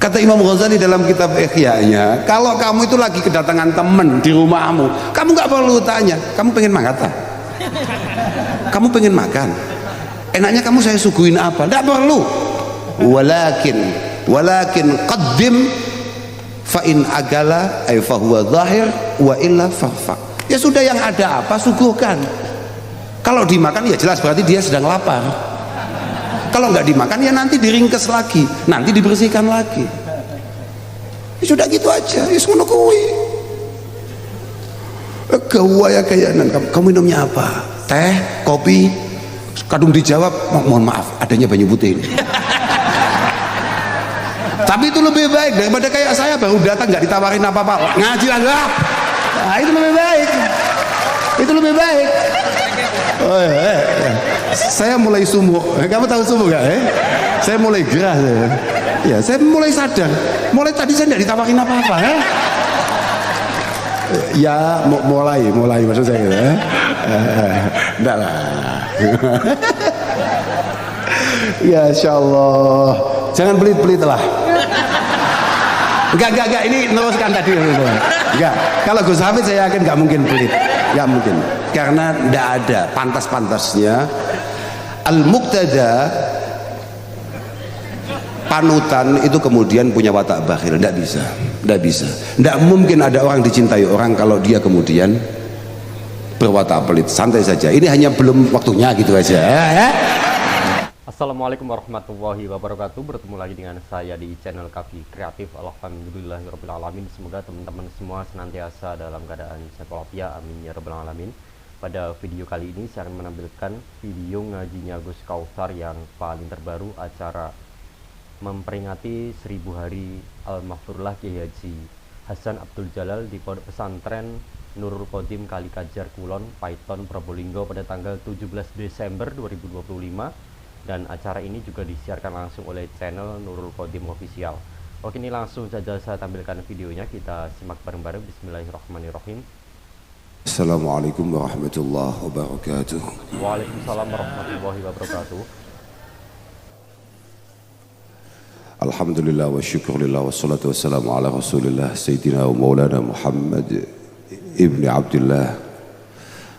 Kata Imam Ghazali dalam kitab Ihya-nya, kalau kamu itu lagi kedatangan teman di rumahmu, kamu nggak perlu tanya, kamu pengen makan tak? Kamu pengen makan? Enaknya kamu saya suguhin apa? Nggak perlu. Walakin qaddim fa in agala ay fa huwa zahir wa illa farfa. Ya sudah, yang ada apa suguhkan. Kalau dimakan ya jelas berarti dia sedang lapar. Kalau nggak dimakan ya nanti diringkes lagi, nanti dibersihkan lagi. Ya sudah gitu aja, ya ngono kuwi. Gawaya kayanan, kamu minumnya apa? Teh, kopi? Kadung dijawab, mohon maaf, adanya banyu putih ini. Tapi itu lebih baik daripada kayak saya baru datang nggak ditawarin apa-apa, ngaji lah. Nah, itu lebih baik. Itu lebih baik. Saya mulai sumuk. Kamu tahu sumuk gak? Saya mulai gerah. Ya, saya mulai sadar. Mulai tadi saya tidak ditawarin apa-apa. Ya, mulai maksud saya gitu. Enggak lah. Ya, insya Allah. Jangan pelit-pelit lah. Enggak. Ini teruskan tadi. Enggak. Kalau Gus Hafid saya yakin enggak mungkin pelit. Enggak mungkin. Karena enggak ada pantas-pantasnya al-muqtada, panutan itu kemudian punya watak bakhil. Enggak bisa. Enggak mungkin ada orang dicintai orang kalau dia kemudian berwatak pelit. Santai saja. Ini hanya belum waktunya gitu aja. Ya. Assalamualaikum warahmatullahi wabarakatuh. Bertemu lagi dengan saya di channel Kafi Kreatif. Alhamdulillahirabbil alamin. Semoga teman-teman semua senantiasa dalam keadaan sehat walafiat. Amin ya rabbal alamin. Pada video kali ini saya akan menampilkan video ngajinya Gus Kautsar yang paling terbaru, acara memperingati 1000 hari Al-Mahfurlah Kiai Haji Hasan Abdul Jalal di Pondok Pesantren Nurul Qodim Kalikajar Kulon, Paiton, Probolinggo pada tanggal 17 Desember 2025. Dan acara ini juga disiarkan langsung oleh channel Nurul Qodim Official. Oke, ini langsung saja saya tampilkan videonya, kita simak bareng-bareng. Bismillahirrahmanirrahim. Assalamualaikum warahmatullahi wabarakatuh. Waalaikumsalam warahmatullahi wabarakatuh. Alhamdulillah wa syukurillah wa salatu wassalamu ala rasulillah Sayyidina wa maulana Muhammad ibni Abdullah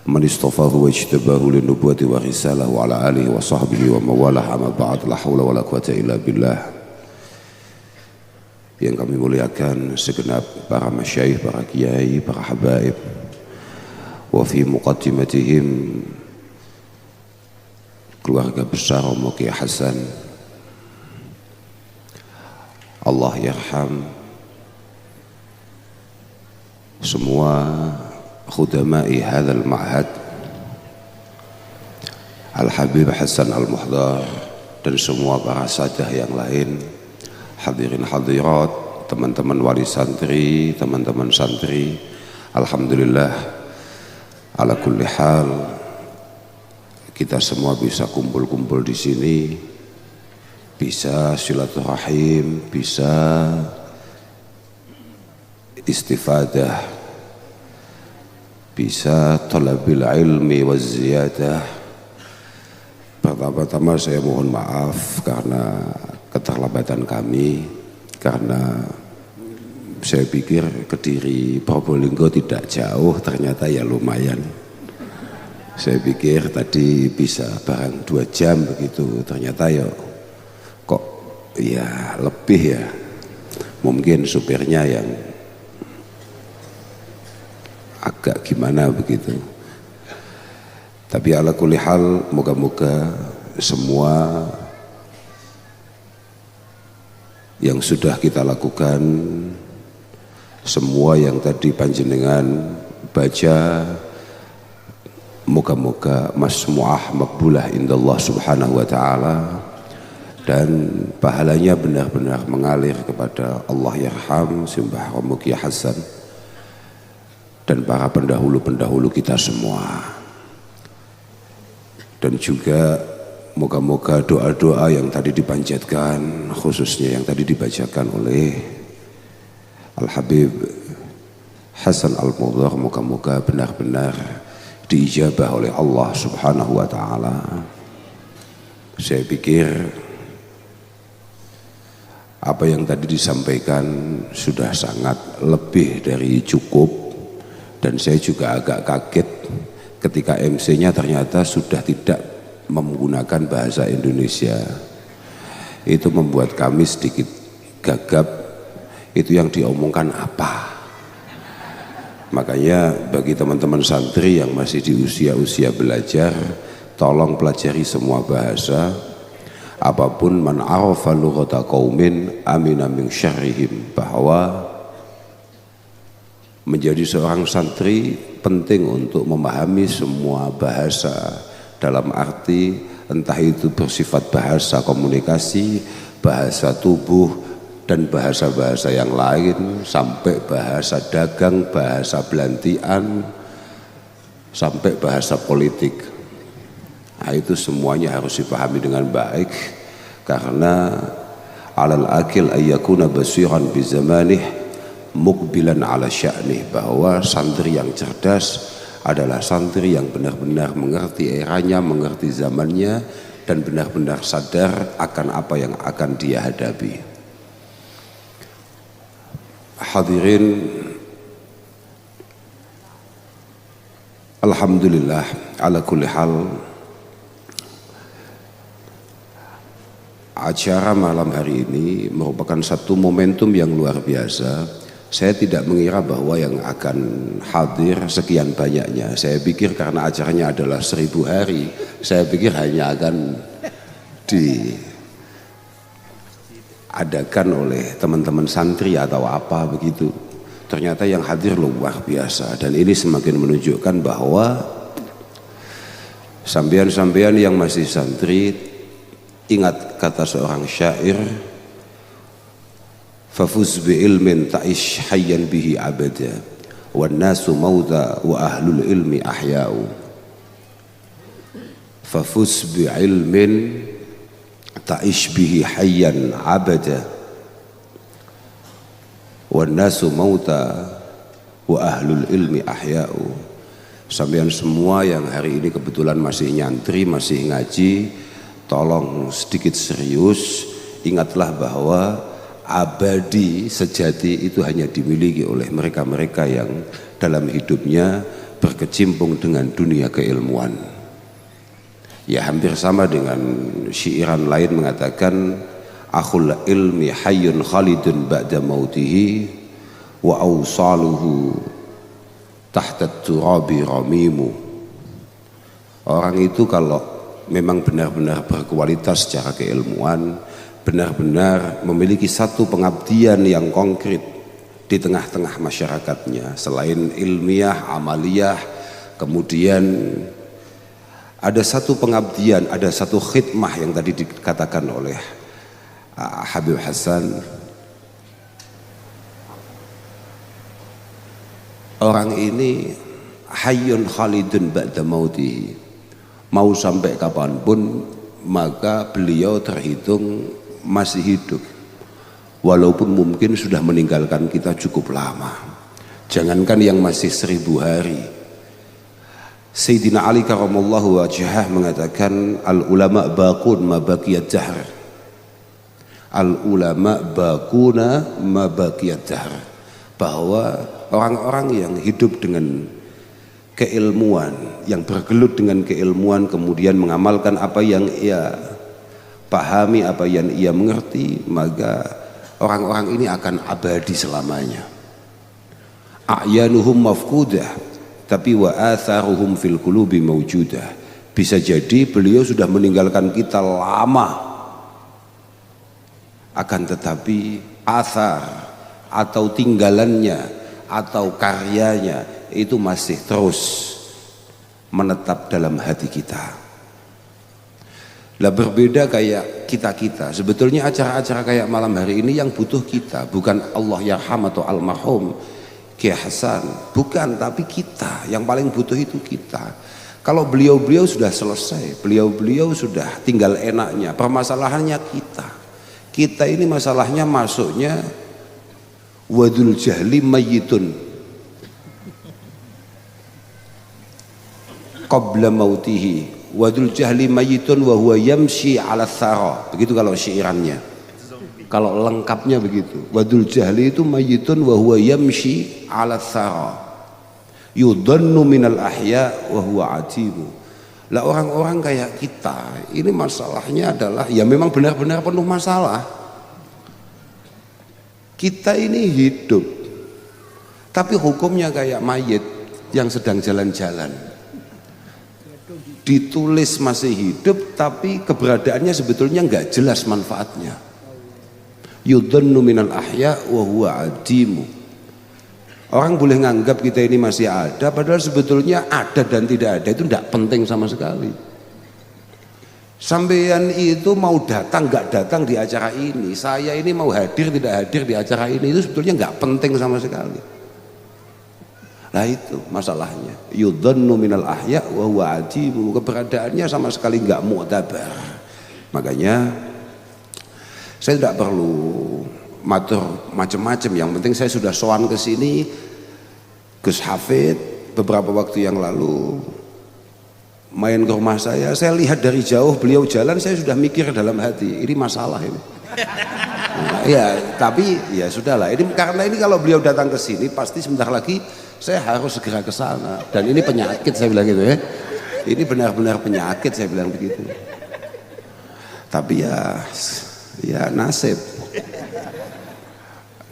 man istafahu wa ijtabahu linubuwati wa risalah wa ala alihi wa sahbihi wa mawalah, amma ba'd, la hawla wa la quwata illa billah. Yang kami muliakan segenap para masyayikh, para kiai, para habaib, wa fi muqaddimatihim keluarga besar Romo Kiai Hasan, Allah yarham semua khudamai hadzal ma'had Al-Habib Hasan Al-Muhdar, dan semua para sadah yang lain, hadirin hadirat, teman-teman wali santri, teman-teman santri. Alhamdulillah, ala kulli hal kita semua bisa kumpul-kumpul di sini, bisa silaturahim, bisa istifadah, bisa talabil ilmi wa ziyadah. Pertama-tama saya mohon maaf karena keterlambatan kami, karena saya pikir Kediri Probolinggo tidak jauh, ternyata ya lumayan. Saya pikir tadi bisa barang 2 jam begitu, ternyata ya kok ya lebih ya. Mungkin supirnya yang agak gimana begitu. Tapi ala kulli hal, moga-moga semua yang sudah kita lakukan, semua yang tadi panjenengan baca, moga-moga masmu'ah makbulah indallah subhanahu wa ta'ala, dan pahalanya benar-benar mengalir kepada Allah yarham Simbah Romo Kiai Hasan dan para pendahulu-pendahulu kita semua. Dan juga moga-moga doa-doa yang tadi dipanjatkan, khususnya yang tadi dibacakan oleh Al-Habib Hasan Al-Muhdar, moga-moga benar-benar diijabah oleh Allah subhanahu wa ta'ala. Saya pikir Apa yang tadi disampaikan sudah sangat lebih dari cukup, dan saya juga agak kaget ketika MC-nya ternyata sudah tidak menggunakan bahasa Indonesia. Itu membuat kami sedikit gagap, itu yang diomongkan apa. Makanya bagi teman-teman santri yang masih di usia-usia belajar, tolong pelajari semua bahasa. Apapun, man arafa lughata qaumin amina min syarrihim, bahwa menjadi seorang santri penting untuk memahami semua bahasa, dalam arti entah itu bersifat bahasa komunikasi, bahasa tubuh, dan bahasa-bahasa yang lain, sampai bahasa dagang, bahasa belantian, sampai bahasa politik. Nah, itu semuanya harus dipahami dengan baik, karena alal akil ayyakuna basiran bi zamanih mukbilan ala sya'nih, bahwa santri yang cerdas adalah santri yang benar-benar mengerti eranya, mengerti zamannya, dan benar-benar sadar akan apa yang akan dia hadapi. Hadirin, alhamdulillah ala kulli hal, acara malam hari ini merupakan satu momentum yang luar biasa. Saya tidak mengira bahwa yang akan hadir sekian banyaknya. Saya pikir karena acaranya adalah 1000 hari, saya pikir hanya akan diadakan oleh teman-teman santri atau apa begitu. Ternyata yang hadir luar biasa, dan ini semakin menunjukkan bahwa sampean-sampean yang masih santri, ingat kata seorang syair, fafuz bi ilmin ta'ish hayyan bihi abada wan nasu mauta wa ahlul ilmi ahya'u. Fafuz bi ilmin ta'ish bihi hayyan abada wan nasu mauta wa ahlul ilmi ahya'u. Sampeyan semua yang hari ini kebetulan masih nyantri, masih ngaji, tolong sedikit serius, ingatlah bahwa abadi sejati itu hanya dimiliki oleh mereka-mereka yang dalam hidupnya berkecimpung dengan dunia keilmuan. Ya, hampir sama dengan syairan lain mengatakan, akhul ilmi hayyun khalidun ba'da mautihi wa awsaluhu tahta turabi ramimu. Orang itu kalau memang benar-benar berkualitas secara keilmuan, benar-benar memiliki satu pengabdian yang konkret di tengah-tengah masyarakatnya, selain ilmiah, amaliyah, kemudian ada satu pengabdian, ada satu khidmah yang tadi dikatakan oleh Habib Hasan. Orang ini hayyun khalidun ba'da mautihi, mau sampai kapanpun maka beliau terhitung masih hidup, walaupun mungkin sudah meninggalkan kita cukup lama. Jangankan yang masih 1000 hari, Sayyidina Ali karamallahu wajhah mengatakan, al ulama baqun ma baqiyat dahr. Al ulama baquna ma baqiyat dahr, bahwa orang-orang yang hidup dengan keilmuan, yang bergelut dengan keilmuan, kemudian mengamalkan apa yang ia pahami, apa yang ia mengerti, maka orang-orang ini akan abadi selamanya. A'yanuhum mafkudah, tapi wa atharuhum fil qulubi mawjudah. Bisa jadi beliau sudah meninggalkan kita lama, akan tetapi athar atau tinggalannya atau karyanya itu masih terus menetap dalam hati kita. Lah berbeda kayak kita-kita, sebetulnya acara-acara kayak malam hari ini yang butuh kita, bukan Allah yarham atau almarhum Kiai Hasan, bukan, tapi kita yang paling butuh itu kita. Kalau beliau-beliau sudah selesai, beliau-beliau sudah tinggal enaknya, permasalahannya kita ini masalahnya masuknya wadul jahli mayyitun qabla mautihi, wadul jahli mayyitun wa huwa yamshi ala thara. Begitu kalau syairannya. Kalau lengkapnya begitu. Wadul jahli itu mayyitun wa huwa yamshi 'ala thara. Yudhannu minal ahya wa huwa ajibu. Lah orang-orang kayak kita ini masalahnya adalah ya memang benar-benar penuh masalah. Kita ini hidup tapi hukumnya kayak mayit yang sedang jalan-jalan. Ditulis masih hidup tapi keberadaannya sebetulnya nggak jelas manfaatnya. Yudhannu minal ahya wa huwa adimu. Orang boleh nganggap kita ini masih ada padahal sebetulnya ada dan tidak ada itu tidak penting sama sekali. Sampeyan itu mau datang nggak datang di acara ini, saya ini mau hadir tidak hadir di acara ini itu sebetulnya nggak penting sama sekali. Nah itu masalahnya. Yudhannu minal ahya wa huwa adimu. Keberadaannya sama sekali nggak mu'tabar. Makanya saya tidak perlu matur macam-macam. Yang penting saya sudah sowan ke sini, Gus Hafid beberapa waktu yang lalu main ke rumah saya lihat dari jauh beliau jalan, saya sudah mikir dalam hati, ini masalah ini. Nah, ya, tapi ya sudahlah. Ini karena ini kalau beliau datang ke sini pasti sebentar lagi saya harus segera ke sana. Dan ini penyakit saya bilang gitu ya. Ini benar-benar penyakit saya bilang begitu. Tapi ya nasib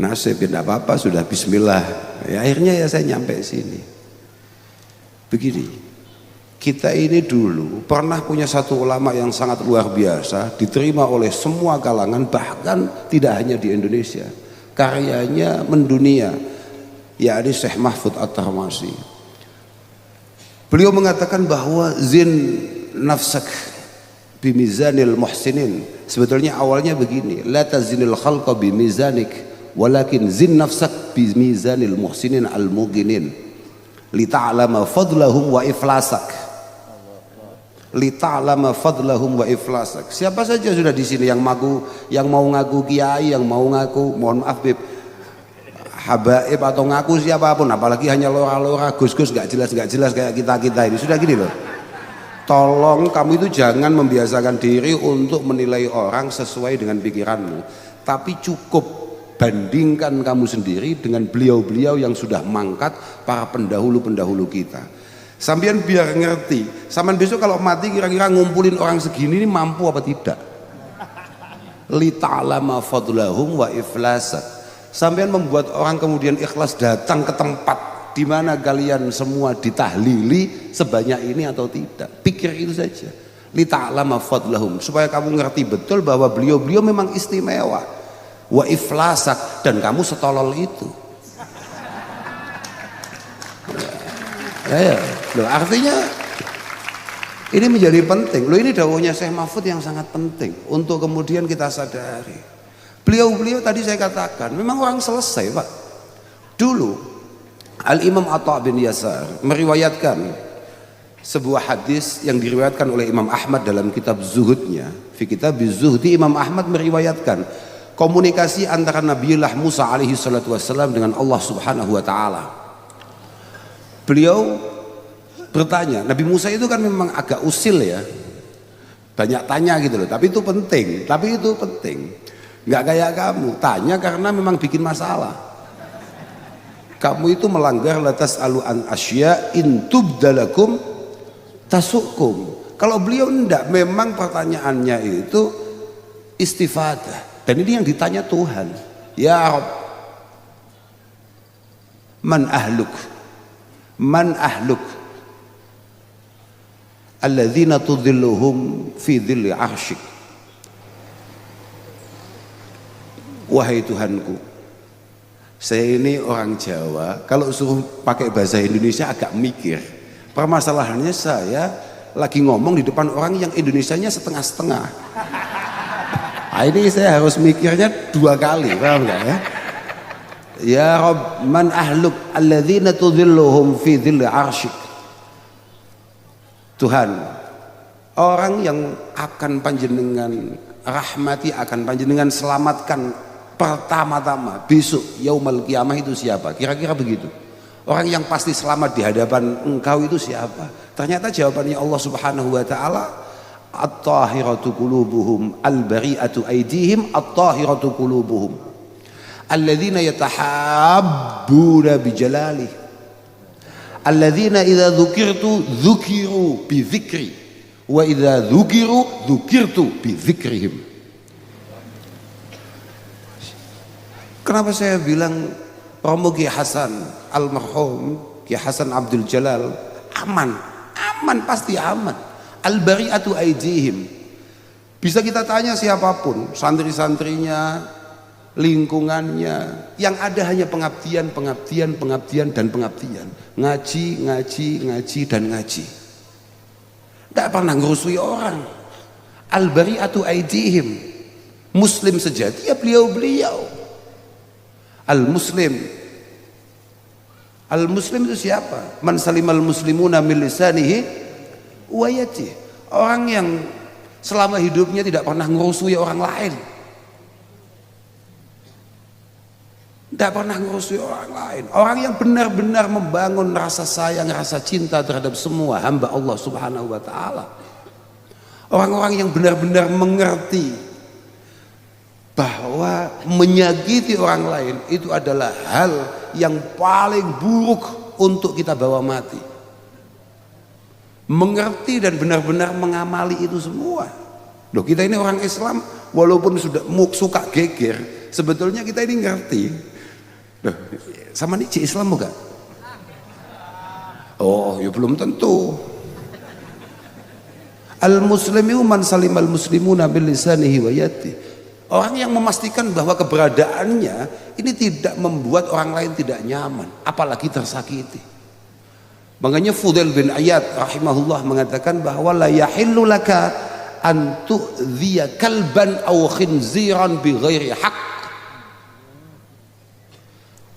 ya tidak apa-apa, sudah bismillah ya, akhirnya ya saya nyampe sini. Begini, kita ini dulu pernah punya satu ulama yang sangat luar biasa, diterima oleh semua kalangan, bahkan tidak hanya di Indonesia, karyanya mendunia, yakni Syekh Mahfud At-Tarmasi. Beliau mengatakan bahwa zin nafsak bimizanil muhsinin. Sebetulnya awalnya begini, la tazinil khalqa bimizanik walakin zin nafsak bimizanil muhsinin al-mughinin lita'lama fadlahum wa iflasak. Lita'lama fadlahum wa iflasak. Siapa saja sudah di sini yang mau ngaku kiai, yang mau ngaku, mohon maaf Bib, habaib atau ngaku siapapun, apalagi hanya lora-lora, gus-gus gak jelas kayak kita ini, sudah gini loh. Tolong kamu itu jangan membiasakan diri untuk menilai orang sesuai dengan pikiranmu, tapi cukup bandingkan kamu sendiri dengan beliau-beliau yang sudah mangkat, para pendahulu-pendahulu kita. Sampean biar ngerti, sampean besok kalau mati kira-kira ngumpulin orang segini ini mampu apa tidak. Li ta'lama fadlahum wa iflasak. Sampean membuat orang kemudian ikhlas datang ke tempat di mana kalian semua ditahlili sebanyak ini atau tidak. Pikir itu saja. Li ta'lama fadlahum, supaya kamu ngerti betul bahwa beliau-beliau memang istimewa. Wa iflasak, dan kamu setolol itu. Ya. Loh, artinya ini menjadi penting. Loh, ini dawuhnya Syekh Mahfud yang sangat penting untuk kemudian kita sadari. Beliau-beliau tadi saya katakan memang orang selesai, Pak. Dulu Al-Imam Atha bin Yasar meriwayatkan sebuah hadis yang diriwayatkan oleh Imam Ahmad dalam kitab Zuhudnya. Fi kitab Zuhdi, Imam Ahmad meriwayatkan komunikasi antara Nabiullah Musa alaihi salatu wassalam dengan Allah subhanahu wa ta'ala. Beliau bertanya, Nabi Musa itu kan memang agak usil ya, banyak tanya gitu loh, tapi itu penting, nggak kayak kamu tanya karena memang bikin masalah. Kamu itu melanggar latas alu an asya intub dalakum tasukum. Kalau beliau enggak, memang pertanyaannya itu istifadah, dan ini yang ditanya Tuhan. Ya Rabb, man ahluk alladzina tudhilluhum fi dhilli arsyik. Wahai Tuhanku, saya ini orang Jawa, kalau suruh pakai bahasa Indonesia agak mikir. Permasalahannya saya lagi ngomong di depan orang yang Indonesianya setengah-setengah. Nah, ini saya harus mikirnya dua kali, paham nggak ya? Ya Rabb, man ahluk alladzina tudhilluhum fi dhilli arsyik. Tuhan, orang yang akan panjenengan rahmati, akan panjenengan selamatkan pertama-tama besok yaumul kiamah itu siapa? Kira-kira begitu. Orang yang pasti selamat di hadapan engkau itu siapa? Ternyata jawabannya Allah subhanahu wa ta'ala, at-tahiratu qulubuhum al-bari'atu aydihim at-tahiratu qulubuhum alladzina yatahabbuna bijalali alladzina idza dzukirtu dzukiru bi dzikri wa idza dzukiru dzukirtu bi dzikrihim. Kenapa saya bilang Romo Ki Hasan almarhum Ki Hasan Abdul Jalal aman pasti aman. Al-bari'atu aydihim. Bisa kita tanya siapapun, santri-santrinya, lingkungannya, yang ada hanya pengabdian dan pengabdian. Ngaji dan ngaji. Tidak pernah ngerusui orang. Al-bari'atu aydihim. Muslim sejati ya beliau-beliau. Al-muslim itu siapa? Man salimal muslimuna min lisanihi wayati, orang yang selama hidupnya tidak pernah ngerusui orang lain, orang yang benar-benar membangun rasa sayang, rasa cinta terhadap semua hamba Allah Subhanahu wa Ta'ala, orang-orang yang benar-benar mengerti bahwa menyakiti orang lain itu adalah hal yang paling buruk untuk kita bawa mati. Mengerti dan benar-benar mengamali itu semua. Loh, kita ini orang Islam walaupun sudah suka geger, sebetulnya kita ini ngerti. Loh, sama nih Islam bukan? Oh, ya belum tentu. Al-muslimu man salimal muslimuna bil lisanihi wa yadihi. Orang yang memastikan bahwa keberadaannya ini tidak membuat orang lain tidak nyaman, apalagi tersakiti. Makanya Fudail bin Iyad rahimahullah mengatakan bahwa la yahillu laka an tu'dhiya kalban aw khinziran bighairi haqq.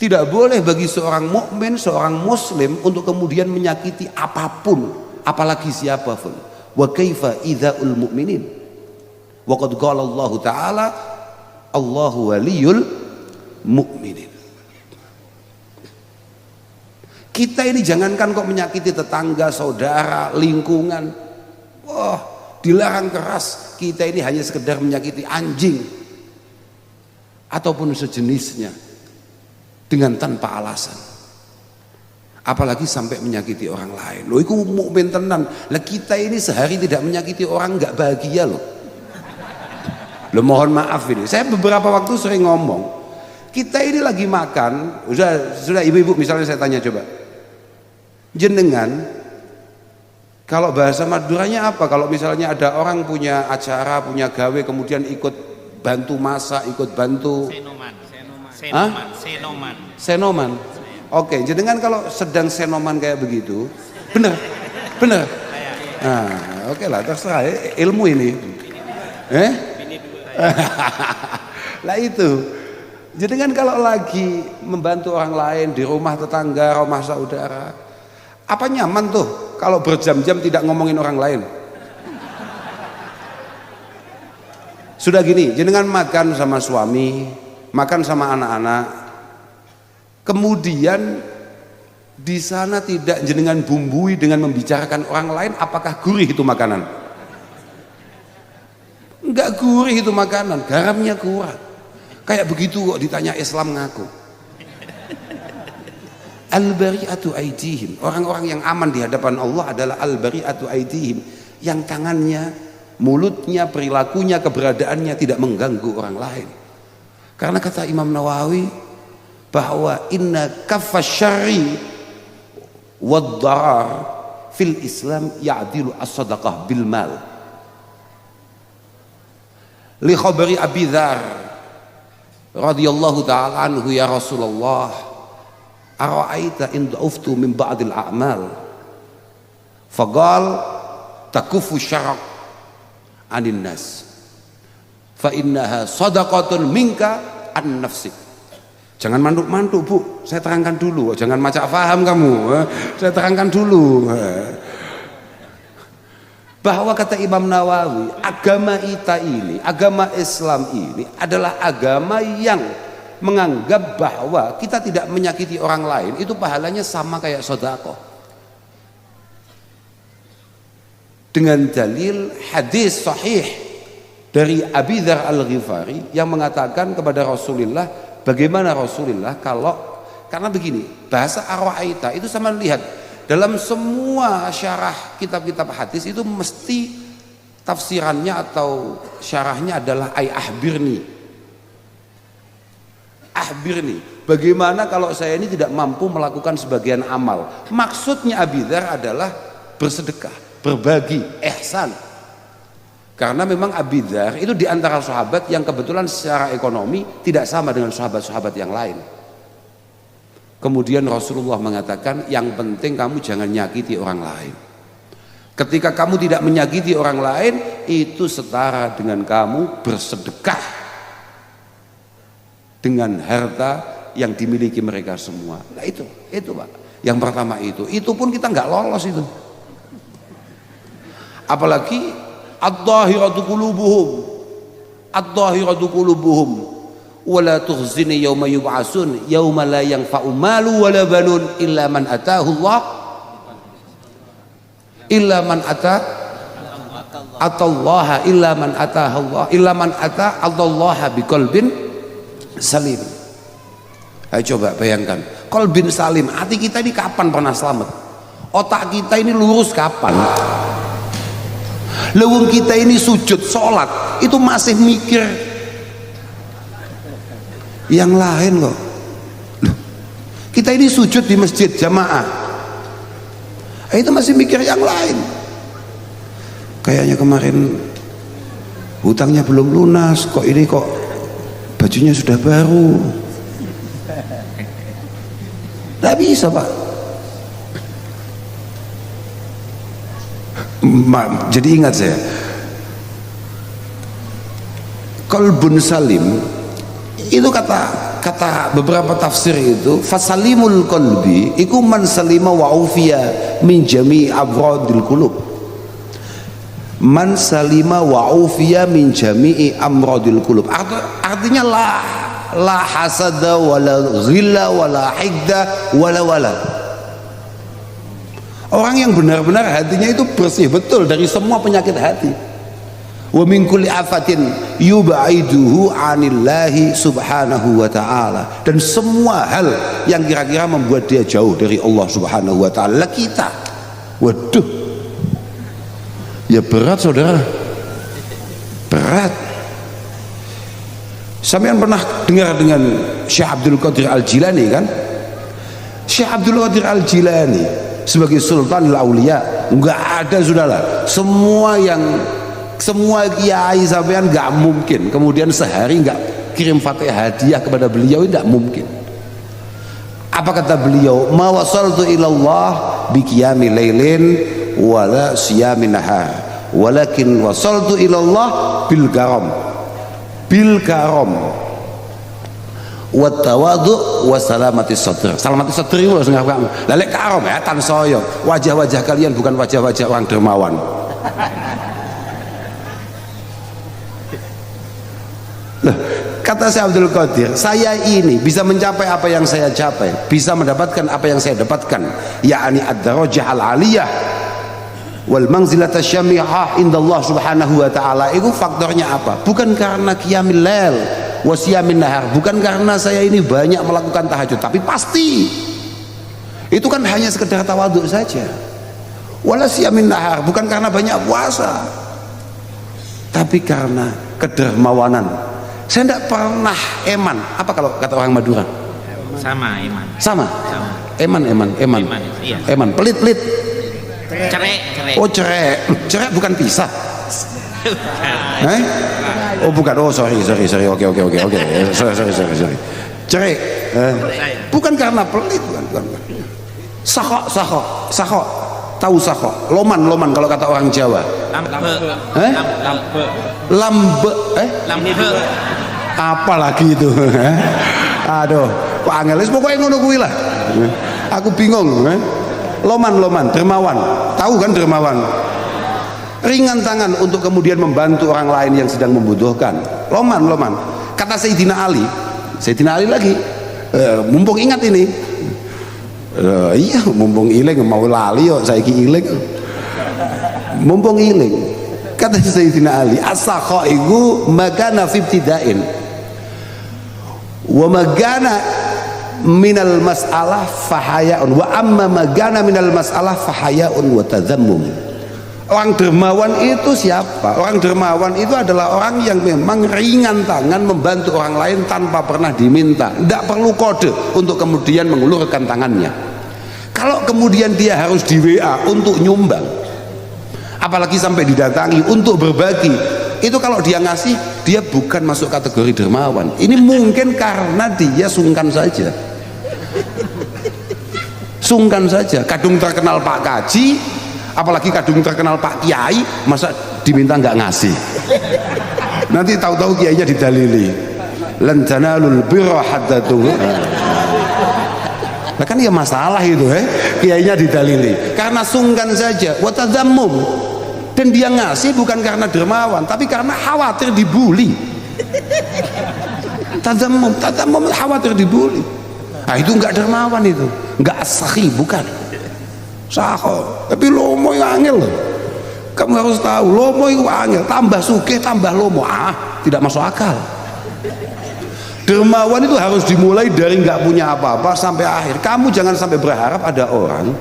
Tidak boleh bagi seorang mukmin, seorang muslim untuk kemudian menyakiti apapun, apalagi siapapun. Wa kaifa idza'ul mu'minin. Wa qad qala Allah Ta'ala Allahu waliyul mu'minin. Kita ini jangankan kok menyakiti tetangga, saudara, lingkungan. Wah, dilarang keras. Kita ini hanya sekedar menyakiti anjing ataupun sejenisnya dengan tanpa alasan. Apalagi sampai menyakiti orang lain. Loh, itu mukmin tenan. Lah kita ini sehari tidak menyakiti orang nggak bahagia loh. Loh, mohon maaf ini. Saya beberapa waktu sering ngomong. Kita ini lagi makan, sudah ibu-ibu misalnya saya tanya coba. Jenengan kalau bahasa Maduranya apa? Kalau misalnya ada orang punya acara, punya gawe, kemudian ikut bantu masak, ikut bantu senoman. Oke, jenengan kalau sedang senoman kayak begitu, bener. Nah, oke lah, terserah ilmu ini. Lah itu. Jenengan kalau lagi membantu orang lain di rumah tetangga, rumah saudara, apa nyaman tuh kalau berjam-jam tidak ngomongin orang lain? Sudah gini, jenengan makan sama suami, makan sama anak-anak, kemudian di sana tidak jenengan bumbui dengan membicarakan orang lain, apakah gurih itu makanan? Enggak gurih itu makanan, garamnya kurang. Kayak begitu kok ditanya Islam ngaku. Al-bari'atu aydihim. Orang-orang yang aman di hadapan Allah adalah al-bari'atu aydihim, yang tangannya, mulutnya, perilakunya, keberadaannya tidak mengganggu orang lain. Karena kata Imam Nawawi bahwa inna kaffasyarri wad-darar fil Islam ya'dilu as-sadaqah bil mal. Li khabari Abi Dzar radhiyallahu ta'ala anhu, ya Rasulullah, ara'aita in da'uftu min ba'dil a'mal faqal takufu syaraq anin nas fa innaha sadaqatun minka an nafsik. Jangan mantuk-mantuk Bu, saya terangkan dulu, jangan macak faham kamu, saya terangkan dulu bahwa kata Imam Nawawi, agama kita ini, agama Islam ini adalah agama yang menganggap bahwa kita tidak menyakiti orang lain itu pahalanya sama kayak sedekah. dengan dalil hadis sahih dari Abi Dzar Al-Ghifari yang mengatakan kepada Rasulullah, bagaimana Rasulullah kalau, karena begini, bahasa arwa'aita itu sama lihat dalam semua syarah kitab-kitab hadis itu mesti tafsirannya atau syarahnya adalah ay ahbirni, bagaimana kalau saya ini tidak mampu melakukan sebagian amal. Maksudnya Abi Dzar adalah bersedekah, berbagi, ihsan. Karena memang Abi Dzar itu diantara sahabat yang kebetulan secara ekonomi tidak sama dengan sahabat-sahabat yang lain. Kemudian Rasulullah mengatakan, yang penting kamu jangan nyakiti orang lain. Ketika kamu tidak menyakiti orang lain, itu setara dengan kamu bersedekah dengan harta yang dimiliki mereka semua. Nah itu Pak. Yang pertama itu pun kita nggak lolos itu. Apalagi ad-dhahiratu qulubuhum wala tukhzini yauma yub'atsun yauma la yanfa'u malu wala banun illa man atahu Allah illa man ata atallaha illa man ataha Allah illa man ata allaha biqalbin salim. Ayo coba bayangkan, qalbin salim, hati kita ini kapan pernah selamat? Otak kita ini lurus kapan? Lewung kita ini sujud sholat itu masih mikir yang lain loh. Kita ini sujud di masjid jamaah itu masih mikir yang lain. Kayaknya kemarin hutangnya belum lunas, kok ini kok bajunya sudah baru. Tidak bisa Pak. Jadi ingat saya, qalbun salim itu kata beberapa tafsir itu, fasalimul qalbi iku man salima wa ufiya min jami'i abradil qulub. Man salima wa ufiya min jami'i amradil qulub. Artinya la hasada wala ghilla wala hidda wala. Orang yang benar-benar hatinya itu bersih betul dari semua penyakit hati. Wa min kulli afatin yubaiduhu anillahi subhanahu wa ta'ala, dan semua hal yang kira-kira membuat dia jauh dari Allah subhanahu wa ta'ala. Kita waduh ya berat saudara, berat. Sampean pernah dengar dengan Syekh Abdul Qadir Al-Jilani kan? Syekh Abdul Qadir Al-Jilani sebagai Sultan Al-Auliya enggak ada saudara, semua kiai sampean nggak mungkin kemudian sehari nggak kirim Fatihah hadiah kepada beliau, tidak mungkin. Apa kata beliau? Ma wasaltu ilallah bi qiyami lailin wala siyamin nahar walakin wasaltu ilallah bil karam wa tawadu wa salamatis sadr. Salamatis sadr itu harus ngapain? Lalek karam ya, tan soyo. Wajah-wajah kalian bukan wajah-wajah orang dermawan. Kata Syekh Abdul Qadir, saya ini bisa mencapai apa yang saya capai, bisa mendapatkan apa yang saya dapatkan, yakni ad-darajah al-aliyah wal manzilata syami'ah indallah subhanahu wa ta'ala. Itu faktornya apa? Bukan karena qiyamil lail wa siyamin nahar, bukan karena saya ini banyak melakukan tahajud, tapi pasti itu kan hanya sekedar tawadhu saja. Wala siyamin nahar, bukan karena banyak puasa, tapi karena kedermawanan. Saya tidak pernah eman. Apa kalau kata orang Madura? Sama. Eman. Iya. Eman, pelit. Cerai. Oh cerai bukan pisah. Oh bukan. Oh sorry. Oke. Sorry. Cerai. Bukan karena pelit, bukan. Sako. Tahu sako? Loman kalau kata orang Jawa. Lambe. Apalagi itu? Aduh, Pak Angelis pokoknya ngono kuwi lah. Aku bingung. Loman, dermawan. Tahu kan dermawan? Ringan tangan untuk kemudian membantu orang lain yang sedang membutuhkan. Loman. Kata Sayyidina Ali lagi. Mumpung ingat ini. Iya, mumpung iling mau lali yo saiki iling. mumpung iling, kata Sayyidina Ali, as-sakha iku magana fi ibtida'in wa magana minal mas'alah fahayaun, wa amma magana minal mas'alah fahayaun wa tadhammum. Orang dermawan itu siapa? Orang dermawan itu adalah orang yang memang ringan tangan membantu orang lain tanpa pernah diminta, tidak perlu kode untuk kemudian mengulurkan tangannya. Kalau kemudian dia harus di WA untuk nyumbang, apalagi sampai didatangi untuk berbagi, itu kalau dia ngasih, dia bukan masuk kategori dermawan. Ini mungkin karena dia sungkan saja. Sungkan saja. Kadung terkenal Pak Kaji, apalagi kadung terkenal Pak Kiai, masa diminta nggak ngasih? Nanti tahu-tahu kiainya didalili, lan tanalul birra hatta tuh. Nah kan ya masalah itu, kiainya didalili karena sungkan saja, wa tadzammum. Dan dia ngasih bukan karena dermawan, tapi karena khawatir dibully. Tadzammum khawatir dibully. Nah itu nggak dermawan, itu nggak sakhi, bukan saho. Tapi lomo yang angel loh. Kamu harus tahu, lomo itu angel, tambah sugih tambah lomo, tidak masuk akal. Dermawan itu harus dimulai dari nggak punya apa-apa sampai akhir. Kamu jangan sampai berharap ada orang